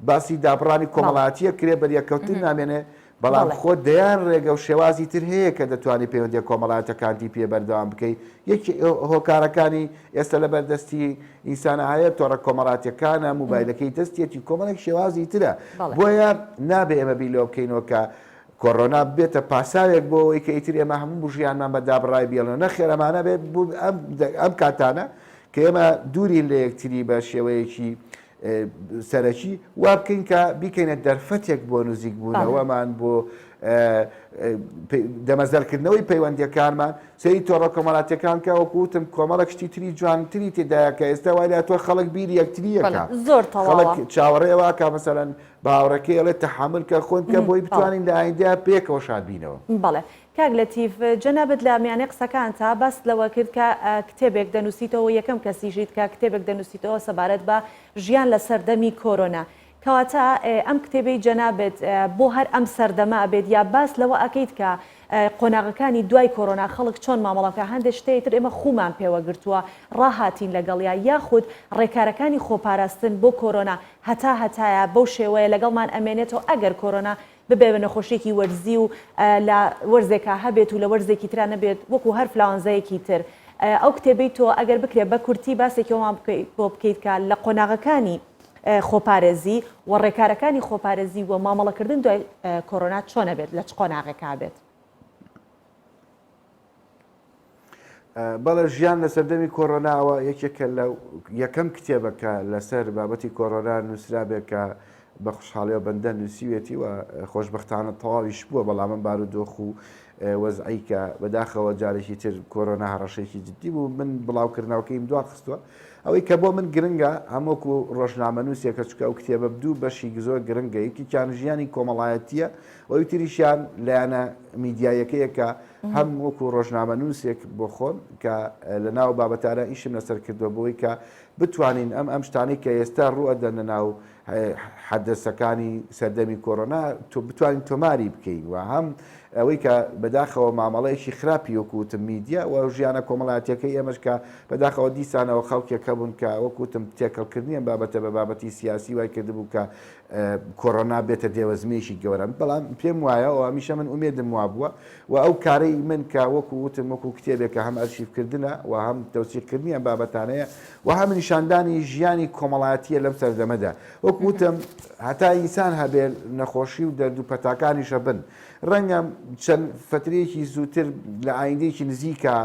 باسی دابڕانی کۆمەڵایەتیە کرێ بەریەکەوتن نامێنێ بەڵام خۆ دەیان ڕێگە و شێوازی تر هەیە کە دەتوانانی پەیوەندی کۆمەڵایەتەکانتی پێ بەردەوام بکەیت یەکی هۆکارەکانی ئێستا لە بەردەستی ئینسانە هەیە تۆڕە کۆمەڵاتیەکانە موبایلەکەی دەستێتی کۆمەڵێک شێوازی ترە بۆیە نابێ ئێمە بیلۆ بکەینەوە کە کۆڕۆنا بێتە پاساوێک بۆ ئەوەی کە ئیتر ئێمە هەموو ژیانمان بەدابڕای بێڵەوە نەخێرەمانە بێت ئەم کاتانە کە ئێمە دووری لە یەکتری بە شێوەیەکی سەرەکی وا بکەین کە بیکەینە دەرفەتێک بۆ نزیک بوونەوەمان بۆ دەمەزەرکردنەوەی پەیوەندیەکانمان سەری تۆڕە کۆمەڵاتیەکان کە وەکوتم کۆمەڵک شتی تری جوانتری تێدایە کە ئێستا وای لە تۆ خەڵک بیری یەکتریەکە زۆر خەڵک چاوەڕێەوە کە مەسەڵەن باوەڕەکەی ئەڵێ تەحمل کە خۆن کە بۆی بتوانین لە ئایندە پێکەوە شادبینەوە. بەڵێ کاک لەتیف جەنابەت لە میانەی قسەکان تا بەس لەوە کرد کە کتێبێک دەنووسیتەوە یەکەم کەسیژیت کە کتێبێک دەنووسیتەوە سەبارەت بە ژیان لە سەردەمی کۆرۆنا. کەواتە ئەم کتێبەی جەنابێت بۆ هەر ئەم سەردەما ئەبێت یا باس لەوە ئەکەیت کە قۆناغەکانی دوای کۆرۆنا خەڵک چۆن مامەڵەکە هەندێک شتێتر ئێمە خومان پێوە گرتووە ڕاهاتین لەگەڵیا یاخود ڕێکارەکانی خۆپاراستن بۆ کۆرۆنا هەتایە بەو شێوەیە لەگەڵمان ئەمێنێتەوە ئەگەر کۆرۆنا ببێ بە نەخۆشیێکی وەرزی و لە وەرزێکە هەبێت و لە وەرزێکی ترا نەبێت وەکو هەر فلاوانزەیەکی تر. ئەو کتێبەی تۆ ئەگەر بکرێت بە کورتی باسێکەوەمان بۆ بکەیت کە لە قۆناغەکانی خۆپارێزی و ڕێکارەکانی خۆپارێزی و مامەڵەکردن دوای کۆرۆنا چۆنە بێت لە چ قۆناغێکا بێت. بەڵێ ژیان لە سەردەمی کۆرۆناوە یەکێکە لە یەکەم کتێبەکە لەسەر بابەتی کۆرۆنا نووسرا بێت کە بە خوشحاڵیەوە بەندە نووسیوێتی و خۆشببختانە تەواویش بووە بەڵام بارودۆخ و وەزعیکە بەداخەوە جارێکی تر کۆرۆنا هەڕەشێکی جددی بوو من بڵاوکردنەوەکەیم دوا خستووە ئەوەی کە بۆ من گرنگە هەمووەکو ڕۆژنامەنووسێکە چکە ئەو کتێبە دوو بەشی زۆر گرنگە یەکی ژیانی کۆمەڵایەتیە ئەوی تریشیان لایەنە میدیایەکەیەکە هەم وەکو ڕۆژنامەنووسێک بۆ خۆن کە لە ناو بابەتارە ئیشم لەسەر کردووە بۆی کە بتوانین ئەم شتانی کە ئێستا ڕوئەدەن لە ناو حەدەسەکانی سەردەمی کۆرۆنا تۆ بتوانین تۆماری بکەین و هەم ئەوەی کە بەداخەوە مامەڵەیەکی خراپی وەکوتم میدیا و ژیانە کۆمەڵایەتیەکەی ئێمەش کە بەداخەوە دیسانەوە خەڵکێکە بوون کە وەکوتم تێکەڵکردنیان بابەتە بە بابەتی سیاسی وای کردبوو کە کۆرۆنا بێتە دێوەزمێشی گەورە بەڵام پێم وایە ئەو هەمیشە من ئومێدم وا بووە و ئەو کارەی من کە وەکوتم وەکو کتێبێکە هەم ئەرشیفکردنە و هەم تەوسیقکردنیان بابەتانەیە و هەم نیشاندانی ژیانی کۆمەڵایەتیە لەم سەردەمەدا وەکوتم هەتا ئینسان هەبێت نەخۆشی و دەرد و پەتاکانیشە بن ڕەنگە چەند فترەیەکی زووتر لە ئایندەیەکی نزیکە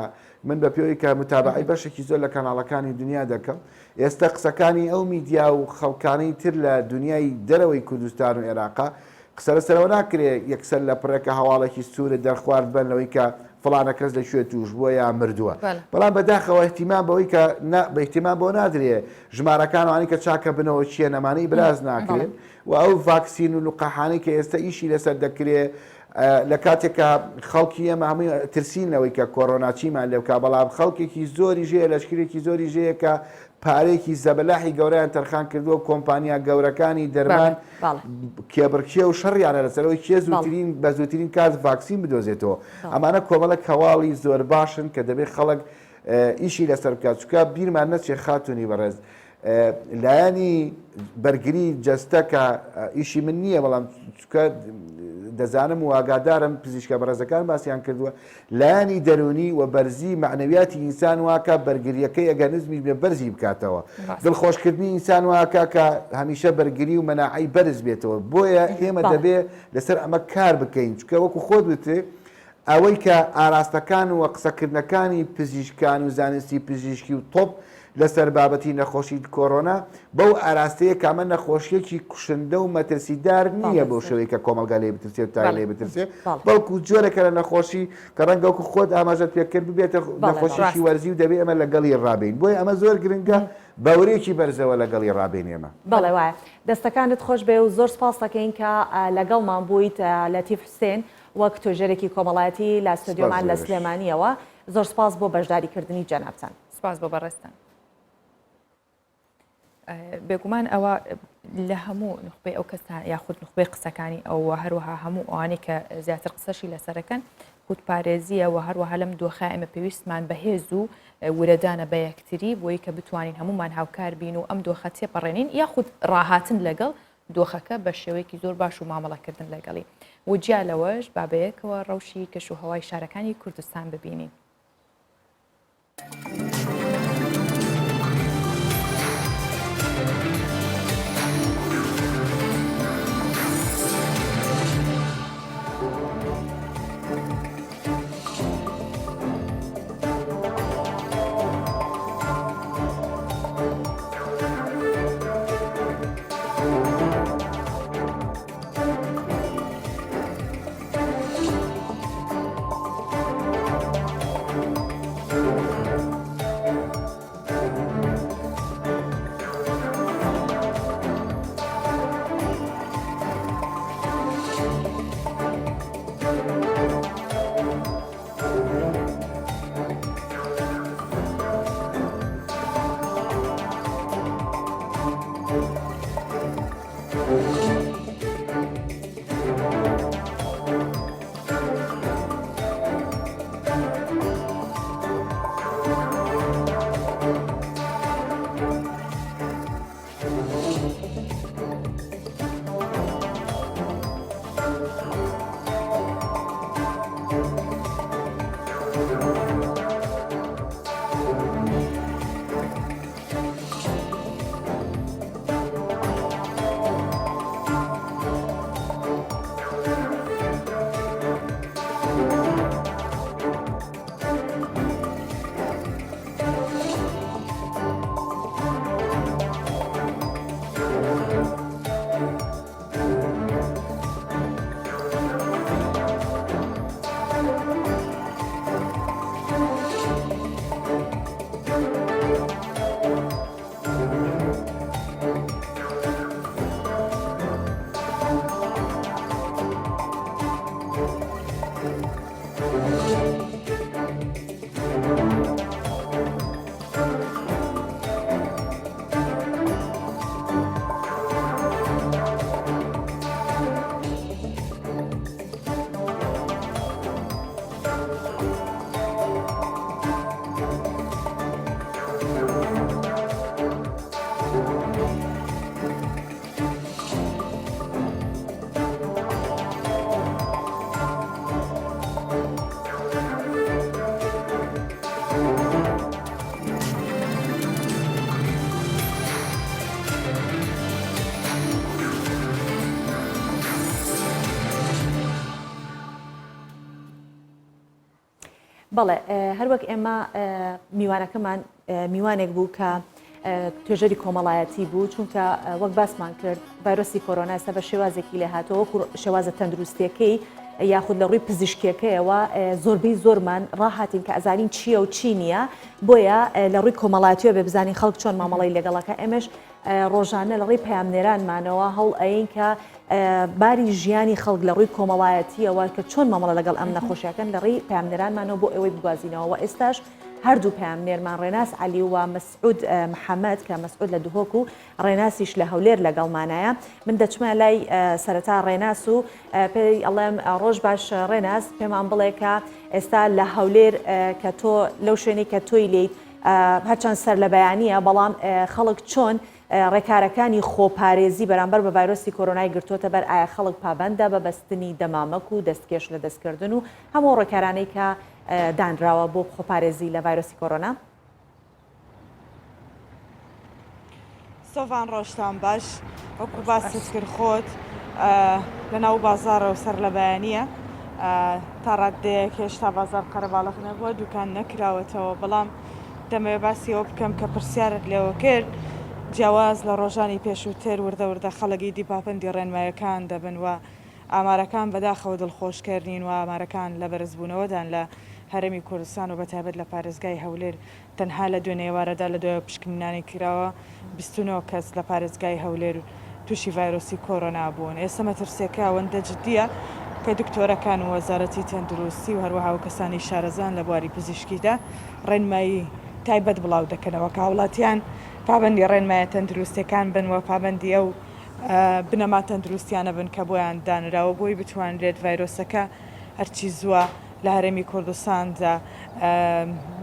من بە پێوەی کە متابعی بەشێکی زۆر لە کەناڵەکانی دنیا دەکەم ئێستا قسەکانی ئەو میدیا و خەڵکانەی تر لە دنیای دەرەوەی کوردستان و عێراقا قسە لەسەرەوە ناکرێت یەکسەر لە پڕێکە هەواڵێکی سوورە دەرخوارد بن لەوەی کە فڵانە کەس لەکوێ توش بووە یا مردووە بەڵام بەداخەوە احتیمام بەوەی کە بە احتیمام بۆ نادرێت ژمارەکانوانی کە چاکە بنەوە چیە نەمانەی براز ناکرێت و ئەو ڤاکسین و لوقەحانەی کە ئێستا ئیشی لەسەر دەکرێت لە کاتێکە خەڵکی ئێمە هەمووی ترسینەوەی کە کۆرۆناچیمان لێوکە بەڵام خەڵکێکی زۆری ژەیە لەشکرێکی زۆری ژەیە کە پارێکی زەبەلاحی گەورەیان تەرخان کردووە کۆمپانیا گەورەکانی دەرمان کێبرکیە و شەڕیانە لەسەرەوەی کێ زووترین بە زووترین کات ڤاکسین بدۆزێتەوە ئەمانە کۆمەڵە کەواڵی زۆر باشن کە دەبێت خەڵک ئیشی لەسەر بکات چکە بیرمان نەچێ خاتونی بەڕێز لایەنی بەرگری جەستەکە ئیشی من نییە بەڵام چکە دەزانم و ئاگادارم پزیشکە بەڕێزەکان باسییان کردووە لایەنی دەرونی و بەرزی معنەویاتی ئینسان واکە بەرگریەکەی ئەگەنزمی بێ بەرزی بکاتەوە دڵخۆشکردنی ئینسان واکە کە هەمیشە بەرگری و مەناعی بەرز بێتەوە بۆیە ئێمە دەبێت لەسەر ئەمە کار بکەین چکە وەکو خۆت وتێ ئەوەی کە ئاراستەکان و قسەکردنەکانی پزیشکان و زانستی پزیشکی و تۆپ لەسەر بابەتی نەخۆشی کۆرۆنا بەو ئاراستەیە کامە نەخۆشیەکی کوشندە و مەترسیدار نییە بۆ شەوەی کە کۆمەلگا لێ بترسێت تا لێ بترسێت بەڵکو جۆرەکە لە نەخۆشی کە ڕەنگەوەکو خۆت ئاماژەت پێکرد ببێتە نەخۆشیشی وەرزی و دەبێت ئەمە لەگەڵی ڕابین بۆی ئەمە زۆر گرنگە بەورێکی بەرزەوە لەگەڵی ڕابین ئێمە بەڵێ وایە دەستەکانت خۆش بێ و زۆر سپاس دەکەین کە لەگەڵمان بوویت لەتیف حوسێن وەک تۆژێرێکی کۆمەڵایەتی لە ستۆدیۆمان لە سلێمانیەوە زۆر سپاس بۆ بەشداریکردنی جەنابتان سپاس بۆ بەڕێستان بێگومان ئەوە لە هەموو نخبەی ئەو کەسان یاخود نخبەی قسەکانی ئەو هەروەها هەموو ئەوانەی کە زیاتر قسەشی لەسەرەکەن خودپارێزیە و هەروەها لەم دۆخە ئێمە پێویستمان بەهێز و وردانە بە یەکتری بۆی کە بتوانین هەمومان هاوکار بین و ئەم دۆخە تێپەڕێنین یاخود ڕاهاتن لەگەڵ دۆخەکە بە شێوەیەکی زۆر باش و مامەڵەکردن لەگەڵی وجیا لەوەش بابەیەکەوە ڕەوشی کەش و هەوای شارەکانی کوردستان ببینین. بەڵێ هەروەک ئێمە میوانەکەمان میوانێک بوو کە توێژەری کۆمەڵایەتی بوو چونکە وەک باسمان کرد ڤایرۆسی کۆرۆنا ئێستا بە شێوازێکی لێ هاتەوە وەکو شێوازە تەندروستیەکەی یاخود لە ڕووی پزیشکیەکەیەوە زۆربەی زۆرمان ڕاهاتین کە ئەزانین چییە و چی نییە بۆیە لە ڕووی کۆمەڵایەتیەوە بێ بزانین خەڵک چۆن مامەڵی لەگەڵەکە ئێمەش ڕۆژانە لە ڕێی پەیامنێرانمانەوە هەڵ ئەین کە باری ژیانی خەڵک لە ڕووی کۆمەڵایەتیەوە کە چۆن مامەڵە لەگەڵ ئەم نەخۆشیەکەن لە ڕێی پەیامنێرانمانەوە بۆ ئێوەی بگوازینەوە و ئێستاش هەردوو پەیامنێرمان ڕێناس عەلی و مەسعود محەممەد کە مەسعود لە دوهۆک و ڕێناسیش لە هەولێر لەگەڵمانایە من دەچمە لای سەرەتا ڕێناس و پێی ئەڵێم ڕۆژ باش ڕێناس پێمان بڵێ کە ئێستا لە هەولێر کە تۆ لەو شوێنەی کە تۆی لێیت هەرچەند سەر لە بەیانیە بەڵام خەڵک چۆن ڕێکارەکانی خۆپارێزی بەرامبەر بە ڤایرۆسی کۆرۆنای گرتوۆتە بەر ئایا خەڵک پابەندە بە بەستنی دەمامەک و دەستکێش لە دەستکردن و هەموو ڕێکارانەی کە دانراوە بۆ خۆپارێزی لە ڤایرۆسی کۆرۆنا؟ سۆڤان ڕۆژتان باش وەکو باست کرد خۆت لە ناو بازارە و سەر لە بەیانیە تا ڕادەیەک هێشتا بازار قەرەباڵغ نەبووە دوکان نەکراوەتەوە بەڵام دەمەوێت باسیەوە بکەم کە پرسیارت لێوە کرد جیاواز لە ڕۆژانی پێشووتر وردە خەڵکی دیپاپەندی ڕێنمایەکان دەبن و ئامارەکان بەداخەوە دڵخۆشکردین و ئامارەکان لە بەرزبوونەوەدان لە هەرێمی کوردستان و بەتایبەت لە پارێزگای هەولێر تەنها لە دوێنێ ئێوارەدا لە دوای پشکنینانی کراوە 29 کەس لە پارێزگای هەولێر تووشی ڤایرۆسی کۆرۆنا بوون. ئێستا مەترسیەکە ئەوەندە جددیە کە دکتۆرەکان و وەزارەتی تەندروستی و هەروەها و کەسانی شارەزان لە بواری پزیشکیدا ڕێنمایی تایبەت بڵاو دەکەنەوە کە وڵاتیان پابەندی ڕێنمایە تەندروستیەکان بنوە پابەندی ئەو بنەما تەندروستیانە بن کە بۆیان دانراوە بۆی بتوانرێت ڤایرۆسەکە هەرچی زووە لە هەرێمی کوردستاندا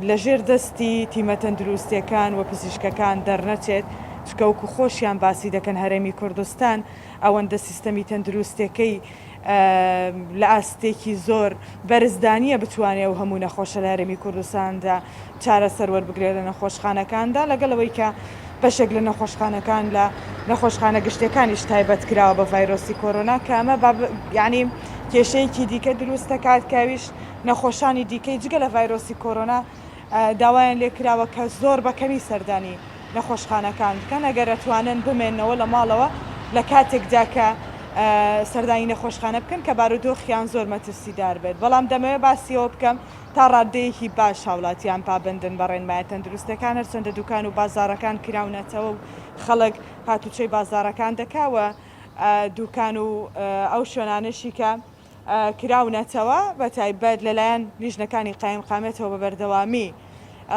لەژێر دەستی تیمە تەندروستیەکان و پزیشکەکان دەرنەچێت چکە وەکو خۆشیان باسی دەکەن هەرێمی کوردستان ئەوەندە سیستەمی تەندروستیەکەی لە ئاستێکی زۆر بەرزدانیە بتوانێت و هەموو نەخۆشە لە هەرێمی کوردستاندا چارەسەر وەربگرێت لە نەخۆشخانەکاندا لەگەڵەوەی کە بەشێک لە نەخۆشخانەکان لە نەخۆشخانە گشتەکانیش تایبەت کراوە بە ڤایرۆسی کۆرۆنا کە ئەمە یعنی کێشەیەکی دیکە دروست دەکات کاویش نەخۆشانی دیکەی جگە لە ڤایرۆسی کۆرۆنا داوایان لێ کراوە کە زۆر بەکەمی سەردانی نەخۆشخانەکان بکەن ئەگەر ئەتوانن بمێنەوە لە ماڵەوە لە کاتێکدا کە سەردانی نەخۆشخانە بکەن کە بارودۆخیان زۆر مەترسیدار بێت بەڵام دەمەوێت باسیەوە بکەم تا ڕادەیەکی باش هاوڵاتیان پابندن بە ڕێنمایە تەندروستەکان هەرچەندە دوکان و بازارەکان کراونەتەوە و خەڵک هاتوچەی بازارەکان دەکاوە دوکان و ئەو شوێنانشی کە کراونەتەوە بە تایبەت لەلایەن لیژنەکانی قایم قامێتەوە بە بەردەوامی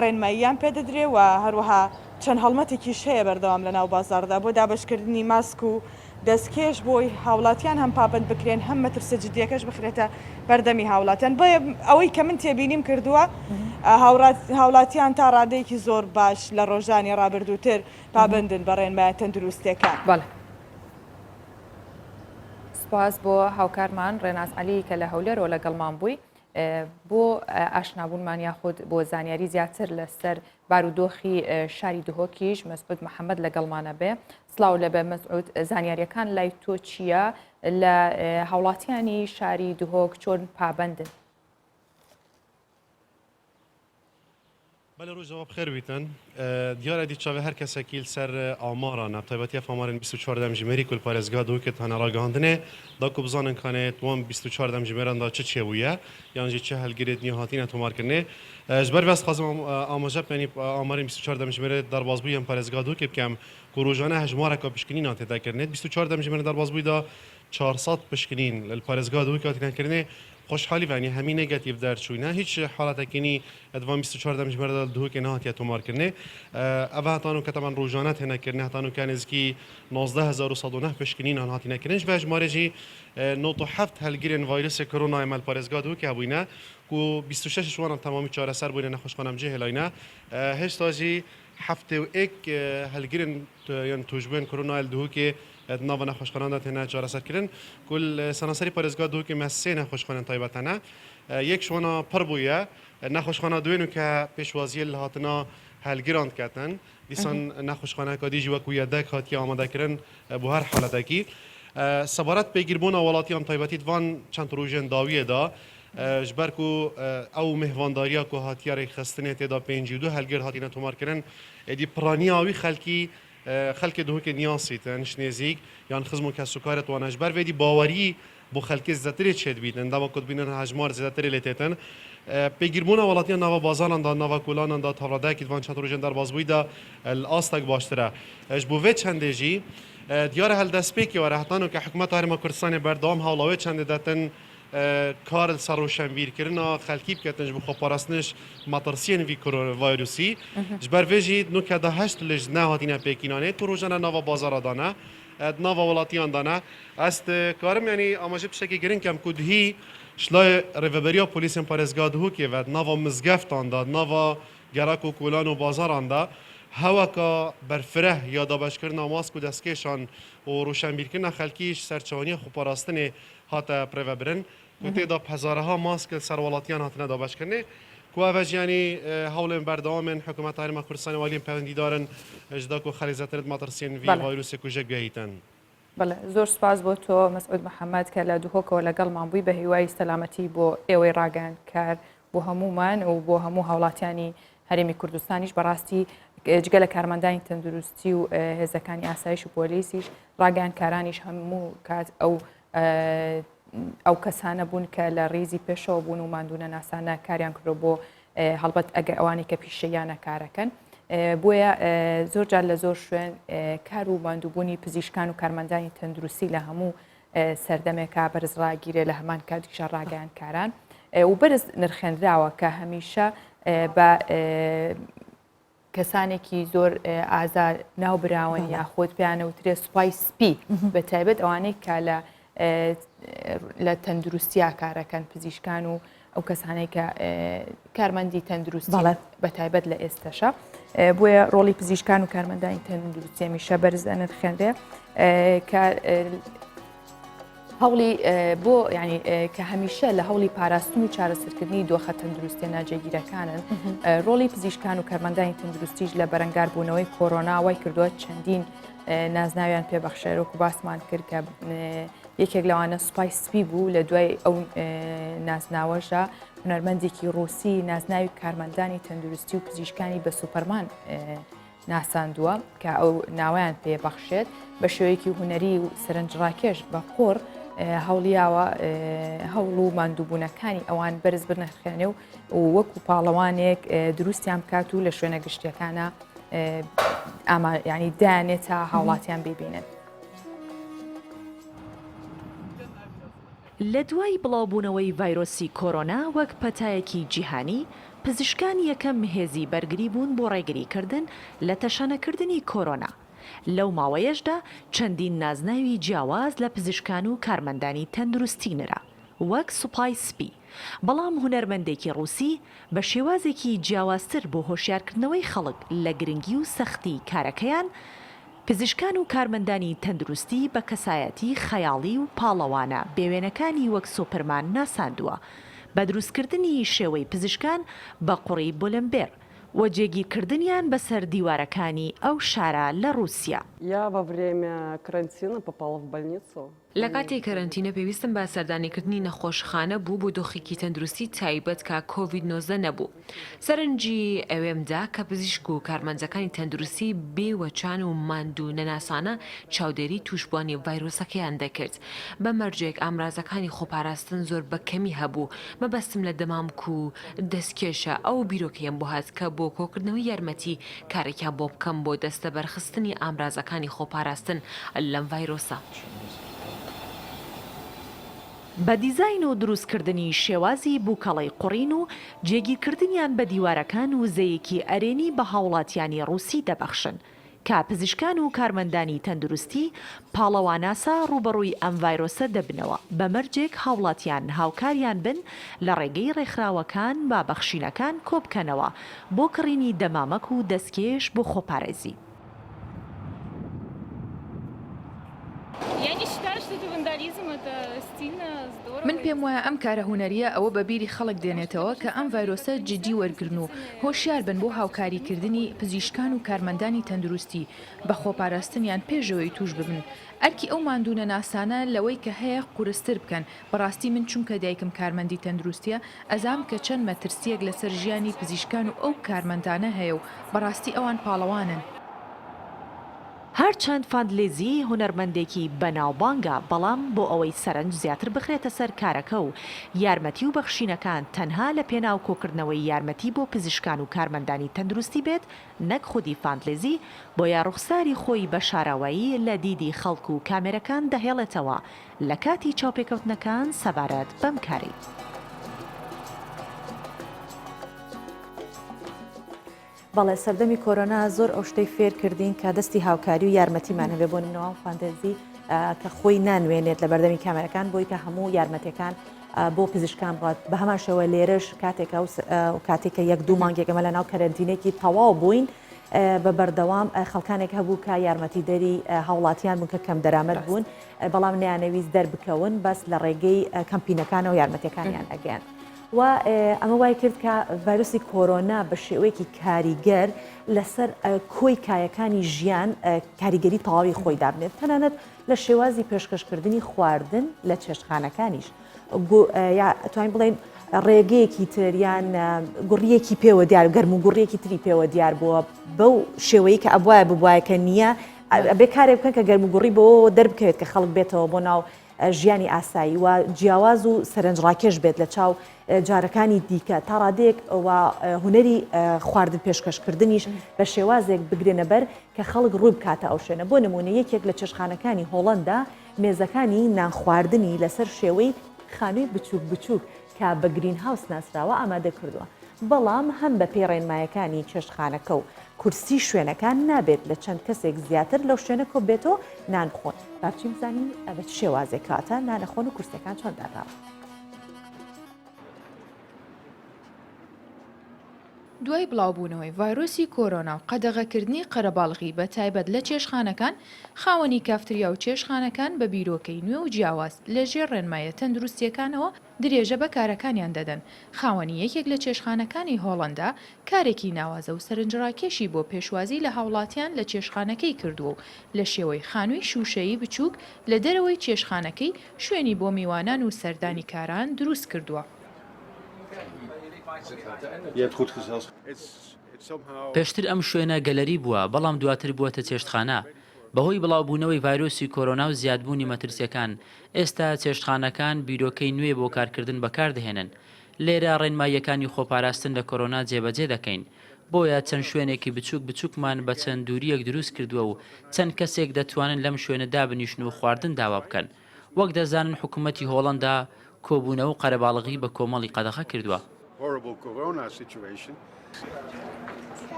ڕێنماییان پێدەدرێ و هەروەها چەند هەڵمەتێکیش هەیە بەردەوام لە ناو بازاردا بۆ دابشکردنی ماسک و دەستکێش بۆی هاوڵاتیان هەم پابند بکرێن هەم مەترسە جددیەکەش بخرێتە بەردەمی هاوڵاتیان بۆیە ئەوەی کە من تێبینیم کردووە هاوڵاتیان تا ڕادەیەکی زۆر باش لە ڕۆژانی ڕابردووتر پابندن بە ڕێنمایە تەندروستیەکان. سپاس بۆ هاوکارمان ڕێناز عەلی کە لە هەولێرەوە لەگەڵمان بووی بۆ ئاشنابوونمان یاخود بۆ زانیاری زیاتر لەسەر بارودۆخی شاری دهۆکیش مەسعود محەممەد لەگەڵمانە بێ سڵاو لەبێ مەسعود زانیاریەکان لای تۆ چییە لە هاوڵاتیانی شاری دهۆک چۆن پابەندن؟ بله روز جواب خیر بیتن دیار دیچاوه هر کسی کیل سر آماران ابتدایی آمارن 24 جمعری کل پارزگاه دو که تنها راگاندنه دا کوبزانن کنه توام 24 جمعران دا چه بویه یعنی چه هلگیرد نیهاتین تو مارکنه جبر وست خازم آماجب یعنی آمار 24 جمعره در بازبوی ام پارزگاه دو که کم کروجانه هجماره که بشکنین آتی دکرنه 24 جمعره در بازبوی دا 400 بشکنین الپارزگاه دو که آتی نکرنه خوشحالی و یعنی همین نگاتیو در چونه هیچ حالت کنی ادوام 24 جمعره دو که نهاتیه تو مارکنه اوه تانو که تمن روزانه تنه کرنه تانو که نزدیکی 19109 بشکنین آن هاتی نکرنش و اجمالی جی 97 هلگیرن ویروس کرونا عمل پارزگاه دو که بوینه کو 26 شوان تمامی چهار سر بوینه نخوش خانم جه هلاینه هشت تاجی هفته و یک هلگیرن یعنی توجبین کرونا دو که ناو نخوشخانه تنها چهار سر کردن کل سناسری پارزگاه دو که مسه نخوشخانه تایبتنه یک شوانا پر بویه نخوشخانه دوینو که پیشوازی لهاتنا هلگیراند کردن دیسان نخوشخانه کادیجی و کویدک هاتی آماده کردن به هر حالتی سبارت بگیربون اولاتیان تایبتی دوان چند روزن داویه دا جبرکو او مهوانداریا کو هاتیار خستنه تدا 52 هلگیر هاتینه تومار کردن ادی پرانیاوی خلکی خلک دهو که نیازی تنش نزیک یان خزمو که سکارت و نجبر ویدی باوری بو خلک زدتری چید بیدن دما کد بینن هجمار زدتری لیتن بگیرمون ولاتیان نوا بازاران دا نوا کولانان دا تاراده که دوان چند روزن در بازبوی دا الاستاک باشتره اش بو وی چندجی دیار هل دسپیکی و رهتانو که حکومت هرما کردستان بردام حالاوی چند دتن کار سروشنبیر کردن خلکی بکتنج بخو پاراستنش ماترسین وی ویروسی جبر ویجی نو که ده هشت لج نه هاتینه پیکینانه تو روزانه نوا بازار دانه نوا ولاتیان دانه است کارم یعنی آماجه بشکی گرین کم کدهی شلای ریوبریا پلیس پارزگاه دهو که و نوا مزگفتان داد نوا گراک و کولان و بازاران دا هوا که برفره یا دابش کردن ماسک و دستکشان و روشنبیر کردن خلکیش سرچوانی خو پاراستن هات پروبرن کوتی دا هزارها ماسک سروالاتیان هاتنه دابش کنه کو اوج یعنی حول بردامن حکومت هرما کردستان والیم پوندی دارن اجدا کو خلیزاترد ماترسین وی ویروس کو جگهیتن بله زۆر سپاس بۆ تۆ مەسعود محەممەد کە لە دوهۆکەوە لەگەڵمان بووی بە هیوای سەلامەتی بۆ ئێوەی ڕاگەان کار بۆ هەمومان و بۆ هەموو هاوڵاتیانی هەرێمی کوردستانیش بەڕاستی جگە لە کارمەندانی تەندروستی و هێزەکانی ئاسایش و پۆلیسیش ڕاگەان کارانیش هەموو کات ئەو کەسانە بوون کە لە ڕێزی پێشەوە بوون و ماندوونە ناسانە کاریان کردو بۆ هەڵبەت ئەگەر ئەوانی کە پیشەیانە کارەکەن بۆیە زۆر جار لە زۆر شوێن کار و ماندووبوونی پزیشکان و کارمەندانی تەندروستی لە هەموو سەردەمێکا بەرز ڕاگیرێ لە هەمان کاتیشە ڕاگەیان کاران و بەرز نرخێنراوە کە هەمیشە بە کەسانێکی زۆر ئازار ناوبراون یاخۆت پێیانە وترێ سوپای سپی بە تایبەت ئەوانەی کە لە تەندروستیا کارەکەن پزیشکان و ئەو کەسانەی کە کارمەندی تەندروستی بە تایبەت لە ئێستاشە بۆیە ڕۆڵی پزیشکان و کارمەندانی تەندروستی هەمیشە بەرز نرخێنرێ کە هەوڵی بۆ ینی کە هەمیشە لە هەوڵی پاراستنی و چارەسەرکردنی دۆخە تەندروستی ناجێگیرەکانن ڕۆڵی پزیشکان و کارمەندانی تەندروستیش لە بەرەنگاربوونەوەی کۆرۆنا وای کردووە چەندین نازناویان پێبەخشێرەوە باسمان کرد کە یەکێک لەوانە سوپای سپی بوو لە دوای ئەو نازناوەژە هونەرمەندێکی ڕووسی نازناوی کارمەندانی تەندروستی و پزیشکانی بە سوپەرمان ناساندووە کە ئەو ناویان پێبەخشێت بە شێوەیەکی هوەری و سەرنجڕاکێش بە قۆڕ هەوڵیاوە هەوڵ و ماندووبوونەکانی ئەوان بەرز بنرخێنێ و وەکو پاڵەوانێک دروستیان بکات و لە شوێنە گشتیەکانە ینی دایانێت تا هاوڵاتیان ببینێت. لە دوای بڵاوبوونەوەی ڤایرۆسی کۆرۆنا وەک پەتایەکی جیهانی پزیشکان یەکەم هێزی بەرگری بوون بۆ ڕێگریکردن لە تەشانەکردنی کۆرۆنا. لەو ماوەیەشدا چەندین نازناوی جیاواز لە پزیشکان و کارمەندانی تەندروستی نرا وەک سوپای سپی بەڵام هونەرمەندێکی ڕووسی بە شێوازێکی جیاوازتر بۆ هۆشیارکردنەوەی خەڵک لە گرنگی و سەختی کارەکەیان پزیشکان و کارمەندانی تەندروستی بە کەسایەتی خەیاڵی و پاڵەوانە بێوێنەکانی وەک سوپەرمان ناساندووە بە دروستکردنی شێوەی پزیشکان بە قوڕی بولەمبێر و جێگیرکردنیان بەسەر دیوارەکانی ئەو شارە لە رووسیا. Я во время карантина попала в больницу. لە کاتێک کەرەنتینە پێویستم بە سەردانیکردنی نەخۆشخانە بوو بۆ دۆخێکی تەندروستی تایبەت کە کۆڤید-19 نەبوو. سەرنجی ئەوێمدا کە پزیشک و کارمەنجەکانی تەندروستی بێوەچان و ماندوو نەناسانە چاودێری توشبوانی ڤایرۆسەکەیان دەکرد. بە مەرجێک ئامرازەکانی خۆپاراستن زۆر بەکەمی هەبوو. مەبەستم لە دەمامک و دەستکێشە ئەو بیرۆکەیەم بۆ هات کە بۆ کۆکردنەوەی یارمەتی کارێکیان بۆ بکەم بۆ دەستە بەرخستنی ئامرازەکانی خۆپاراستن لەم ڤایرۆسە. بە دیزاین و دروستکردنی شێوازی بووکەڵەی قوڕین و جێگیرکردنیان بە دیوارەکان و زەیەکی ئەرێنی بە هاوڵاتیانی ڕووسی دەبەخشن کە پزیشکان و کارمەندانی تەندروستی پاڵەواناسا ڕوبەڕووی ئەم ڤایرۆسە دەبنەوە بە مەرجێک هاوڵاتیان هاوکاریان بن لە ڕێگەی ڕێکخراوەکان با بەخشینەکان کۆبکەنەوە بۆ کڕینی دەمامەک و دەستکێش بۆ خۆپارێزی. من پێم وایە ئەم کارە هوەریە ئەوە بە بیری خەڵک دێنێتەوە کە ئەم ڤایرۆسە جدی وەرگرن و هۆشیار بن بۆ هاوکاریکردنی پزیشکان و کارمەندانی تەندروستی بە خۆپاراستنیان پێشەوەی توش ببن. ئەرکی ئەو ماندوونە ناسانە لەوەی کە هەیە قورستر بکەن. بەڕاستی من چونکە دایکم کارمەندی تەندروستیە ئەزام کە چەند مەترسیەک لەسەر ژیانی پزیشکان و ئەو کارمەندانە هەیە و بەڕاستی ئەوان پاڵەوانن. هەرچەند فاندلێزی هونەرمەندێکی بەناوبانگە بەڵام بۆ ئەوەی سەرنج زیاتر بخرێتە سەر کارەکە و یارمەتی و بەخشینەکان تەنها لە پێناو کۆکردنەوەی یارمەتی بۆ پزیشکان و کارمەندانی تەندروستی بێت نەک خودی فاندلێزی بۆ یاڕوخساری خۆی بە شاراوایی لە دیدی خەڵک و کامێرەکان دەهێڵێتەوە لە کاتی چاوپێکەوتنەکان سەبارەت بەم کاری. بەڵێ سەردەمی کۆرۆنا زۆر ئەو شتەی فێر کردین کە دەستی هاوکاری و یارمەتیمان هەبێ بۆ نەوە فاندێزی کە خۆی نانوێنێت لە بەردەمی کامەرەکان بۆی کە هەموو یارمەتەکان بۆ پزیشکان بڵات بە هەمان شێوە لێرەش کاتێکە کاتێکە یەک دوو مانگێکەمە لە ناو کەرەنتینێکی تەواو بووین بە بەردەوام خەڵکانێک هەبوو کە یارمەتی دەری هاوڵاتیان بوون کە کەم دەرامەت بوون بەڵام نیانەویست دەربکەون بەس لە ڕێگەی کەمپینەکانەوە یارمەتەکانیان ئەگەیان. و ئەمە وای کرد کە ڤایرۆسی کۆرۆنا بە شێوەیەکی کاریگەر لەسەر کۆی کایەکانی ژیان کاریگەری تەواوی خۆی دابنێت تەنانەت لە شێوازی پێشکەشکردنی خواردن لە چێشتخانەکانیش توانین بڵێن ڕێگەیەکی تریان گوڕیەکی پێوە دیار گەرم و گوڕیەکی تری پێوە دیار بووە بەو شێوەیە کە ئەبواە بواایەکە نییە بێ کارێک بکەن کە گەرم و گوڕی بۆ دەربکەوێت کە خەڵک بێتەوە بۆ ناو ژیانی ئاسایی و جیاواز و سەرنجڕاکێش بێت لە چاو جارەکانی دیکە تا ڕادێک و هوەری خواردن پێشکەشکردنیش بە شێوازێک بگرێنە بەر کە خەڵک ڕووی بکاتە ئەو شوێنە بۆ نمونە یەکێک لە چێشتخانەکانی هۆڵەندا مێزەکانی نانخواردنی لەسەر شێوەی خانووی بچووک بچووک کە بە گرین هاوس ناسراوە ئامادە کردووە بەڵام هەم بە پێی ڕێنمایەکانی چێشتخانەکە و کورسی شوێنەکان نابێت لە چەند کەسێک زیاتر لەو شوێنە کۆ بێتەوە نانخۆن باچی بزانین ئەبێت شێوازێک کاتە نانەخۆن و کورسەکان چۆن داراوە. دوای بڵاوبوونەوەی ڤایرۆسی کۆرۆنا و قەدەغەکردنی قەرەباڵغی بە تایبەت لە چێشخانەکان خاوەنی کافتریا و چێشخانەکان بە بیرۆکەی نوێ و جیاواز لەژێر ڕێنمایە تەندروستیەکانەوە درێژە بە کارەکانیان دەدەن. خاوەنی یەکێک لە چێشخانەکانی هۆڵەندا کارێکی ناوازە و سەرنجڕاکێشی بۆ پێشوازی لە هاوڵاتیان لە چێشخانەکەی کردووە و لە شێوەی خانووی شوشەیی بچووک لە دەرەوەی چێشخانەکەی شوێنی بۆ میوانان و سەردانی کاران دروست کردووە. پێشتر ئەم شوێنە گەلەری بووە بەڵام دواتر بووەتە چێشتخانە بەهۆی بڵاوبوونەوەی ڤایرۆسی کۆرۆنا و زیادبوونی مەترسیەکان ئێستا چێشتخانەکان بیرۆکەی نوێ بۆ کارکردن بەکاردەهێنن لێرە ڕێنماییەکانی خۆپاراستن لە کۆرۆنا جێبەجێ دەکەین بۆیە چەند شوێنێکی بچووک بچووکمان بە چەند دووریەک دروست کردووە و چەند کەسێک دەتوانن لەم شوێنەدا بنیشن و خواردن داوا بکەن وەک دەزانن حکوومەتی هۆڵەندا کۆبوونەوە و قەرەباڵغی بە کۆمەڵی قەدەغە کردووە.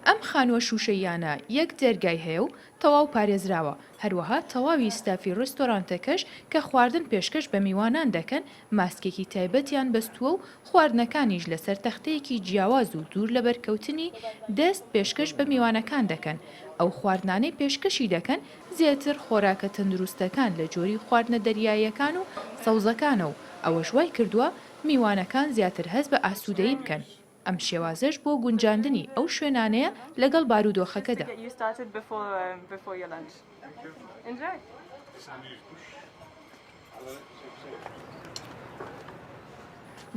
ئەم خانووە شوشەیانە یەک دەرگای هەیە و تەواو پارێزراوە، هەروەها تەواوی ستافی ڕستۆرانتەکەش کە خواردن پێشکەش بە میوانان دەکەن ماسکێکی تایبەتیان بەستووە و خواردنەکانیش لەسەر تەختەیەکی جیاواز و دوور لە بەرکەوتنی دەست پێشکەش بە میوانەکان دەکەن. ئەو خواردنانەی پێشکەشی دەکەن زیاتر خۆراکە تەندروستەکان لە جۆری خواردنە دەریاییەکان و سەوزەکانە و ئەوەش وای کردووە میوانەکان زیاتر هەست بە ئاسوودەیی بکەن. ئەم شێوازەش بۆ گونجاندنی ئەو شوێنانەیە لەگەڵ بارودۆخەکەدا.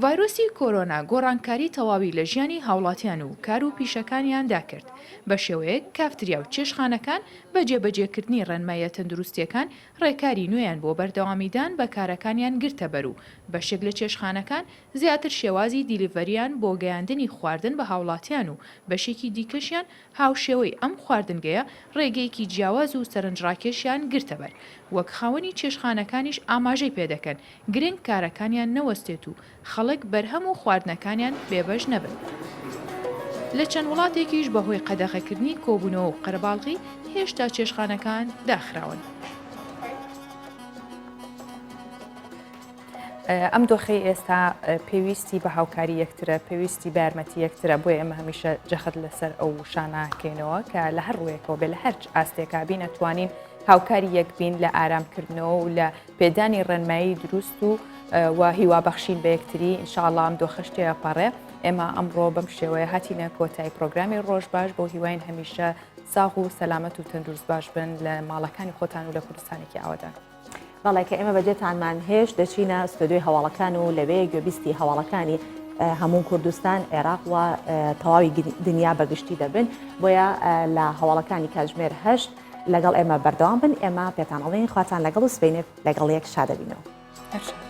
ڤایرۆسی کۆرۆنا گۆڕانکاری تەواوی لە ژیانی هاوڵاتیان و کار و پیشەکانیاندا کرد بە شێوەیەک کافتریا و چێشخانەکان بە جێبەجێکردنی ڕێنمایە تەندروستیەکان ڕێکاری نوێیان بۆ بەردەوامیدان بە کارەکانیان گرتە بەر و بەشێک لە چێشخانەکان زیاتر شێوازی دیلیڤەریان بۆ گەیاندنی خواردن بە هاوڵاتیان و بەشێکی دیکەشیان هاوشێوەی ئەم خواردنگەیە ڕێگەیەکی جیاواز و سەرنجڕاکێشیان گرتە بەر وەک خاوەنی چێشخانەکانیش ئاماژەی پێدەکەن گرنگ کارەکانیان نەوەستێت و خەڵک بەرهەم و خواردنەکانیان بێبەش نەبن. لە چەند وڵاتێکیش بەهۆی قەدەغەکردنی کۆبوونەوە و قەرەباڵغی هێشتا چێشخانەکان داخراون. ئەم دۆخەی ئێستا پێویستی بە هاوکاری یەکترە، پێویستی بە یارمەتی یەکترە، بۆیە ئێمە هەمیشە جەخت لەسەر ئەو شانەکەینەوە کە لە هەر ڕوویەکەوە بێ لە هەر ئاستێکا بین ئەتوانین هاوکاری یەک بین لە ئارامکردنەوە و لە پێدانی ڕێنمایی دروست و هیوابەخشین بە یەکتری. ئینشاءڵڵا ئەم دۆخەشتەیە پەڕێ. ئێمە ئەمڕۆ بەم شێوەیە هاتینە کۆتایی پرۆگرامی ڕۆژ باش بۆ هیواین هەمیشە ساغ و سەلامەت و تەندروست باش بن لە ماڵەکانی خۆتان و لە کوردستانێکی ئاوادان. بەڵێ کە ئێمە بەجێتانمان هێشت دەچینە ستۆدیۆی هەواڵەکان و لەوێ گوێبیستی هەواڵەکانی هەموو کوردستان، عێراق و تەواوی دنیا بەگشتی دەبن، بۆیە لە هەواڵەکانی کاتژمێر 8 لەگەڵ ئێمە بەردەوام بن. ئێمە پێتان ئەڵێن خواتان لەگەڵ و سبەینێ لەگەڵ یەک شادەبینەوە.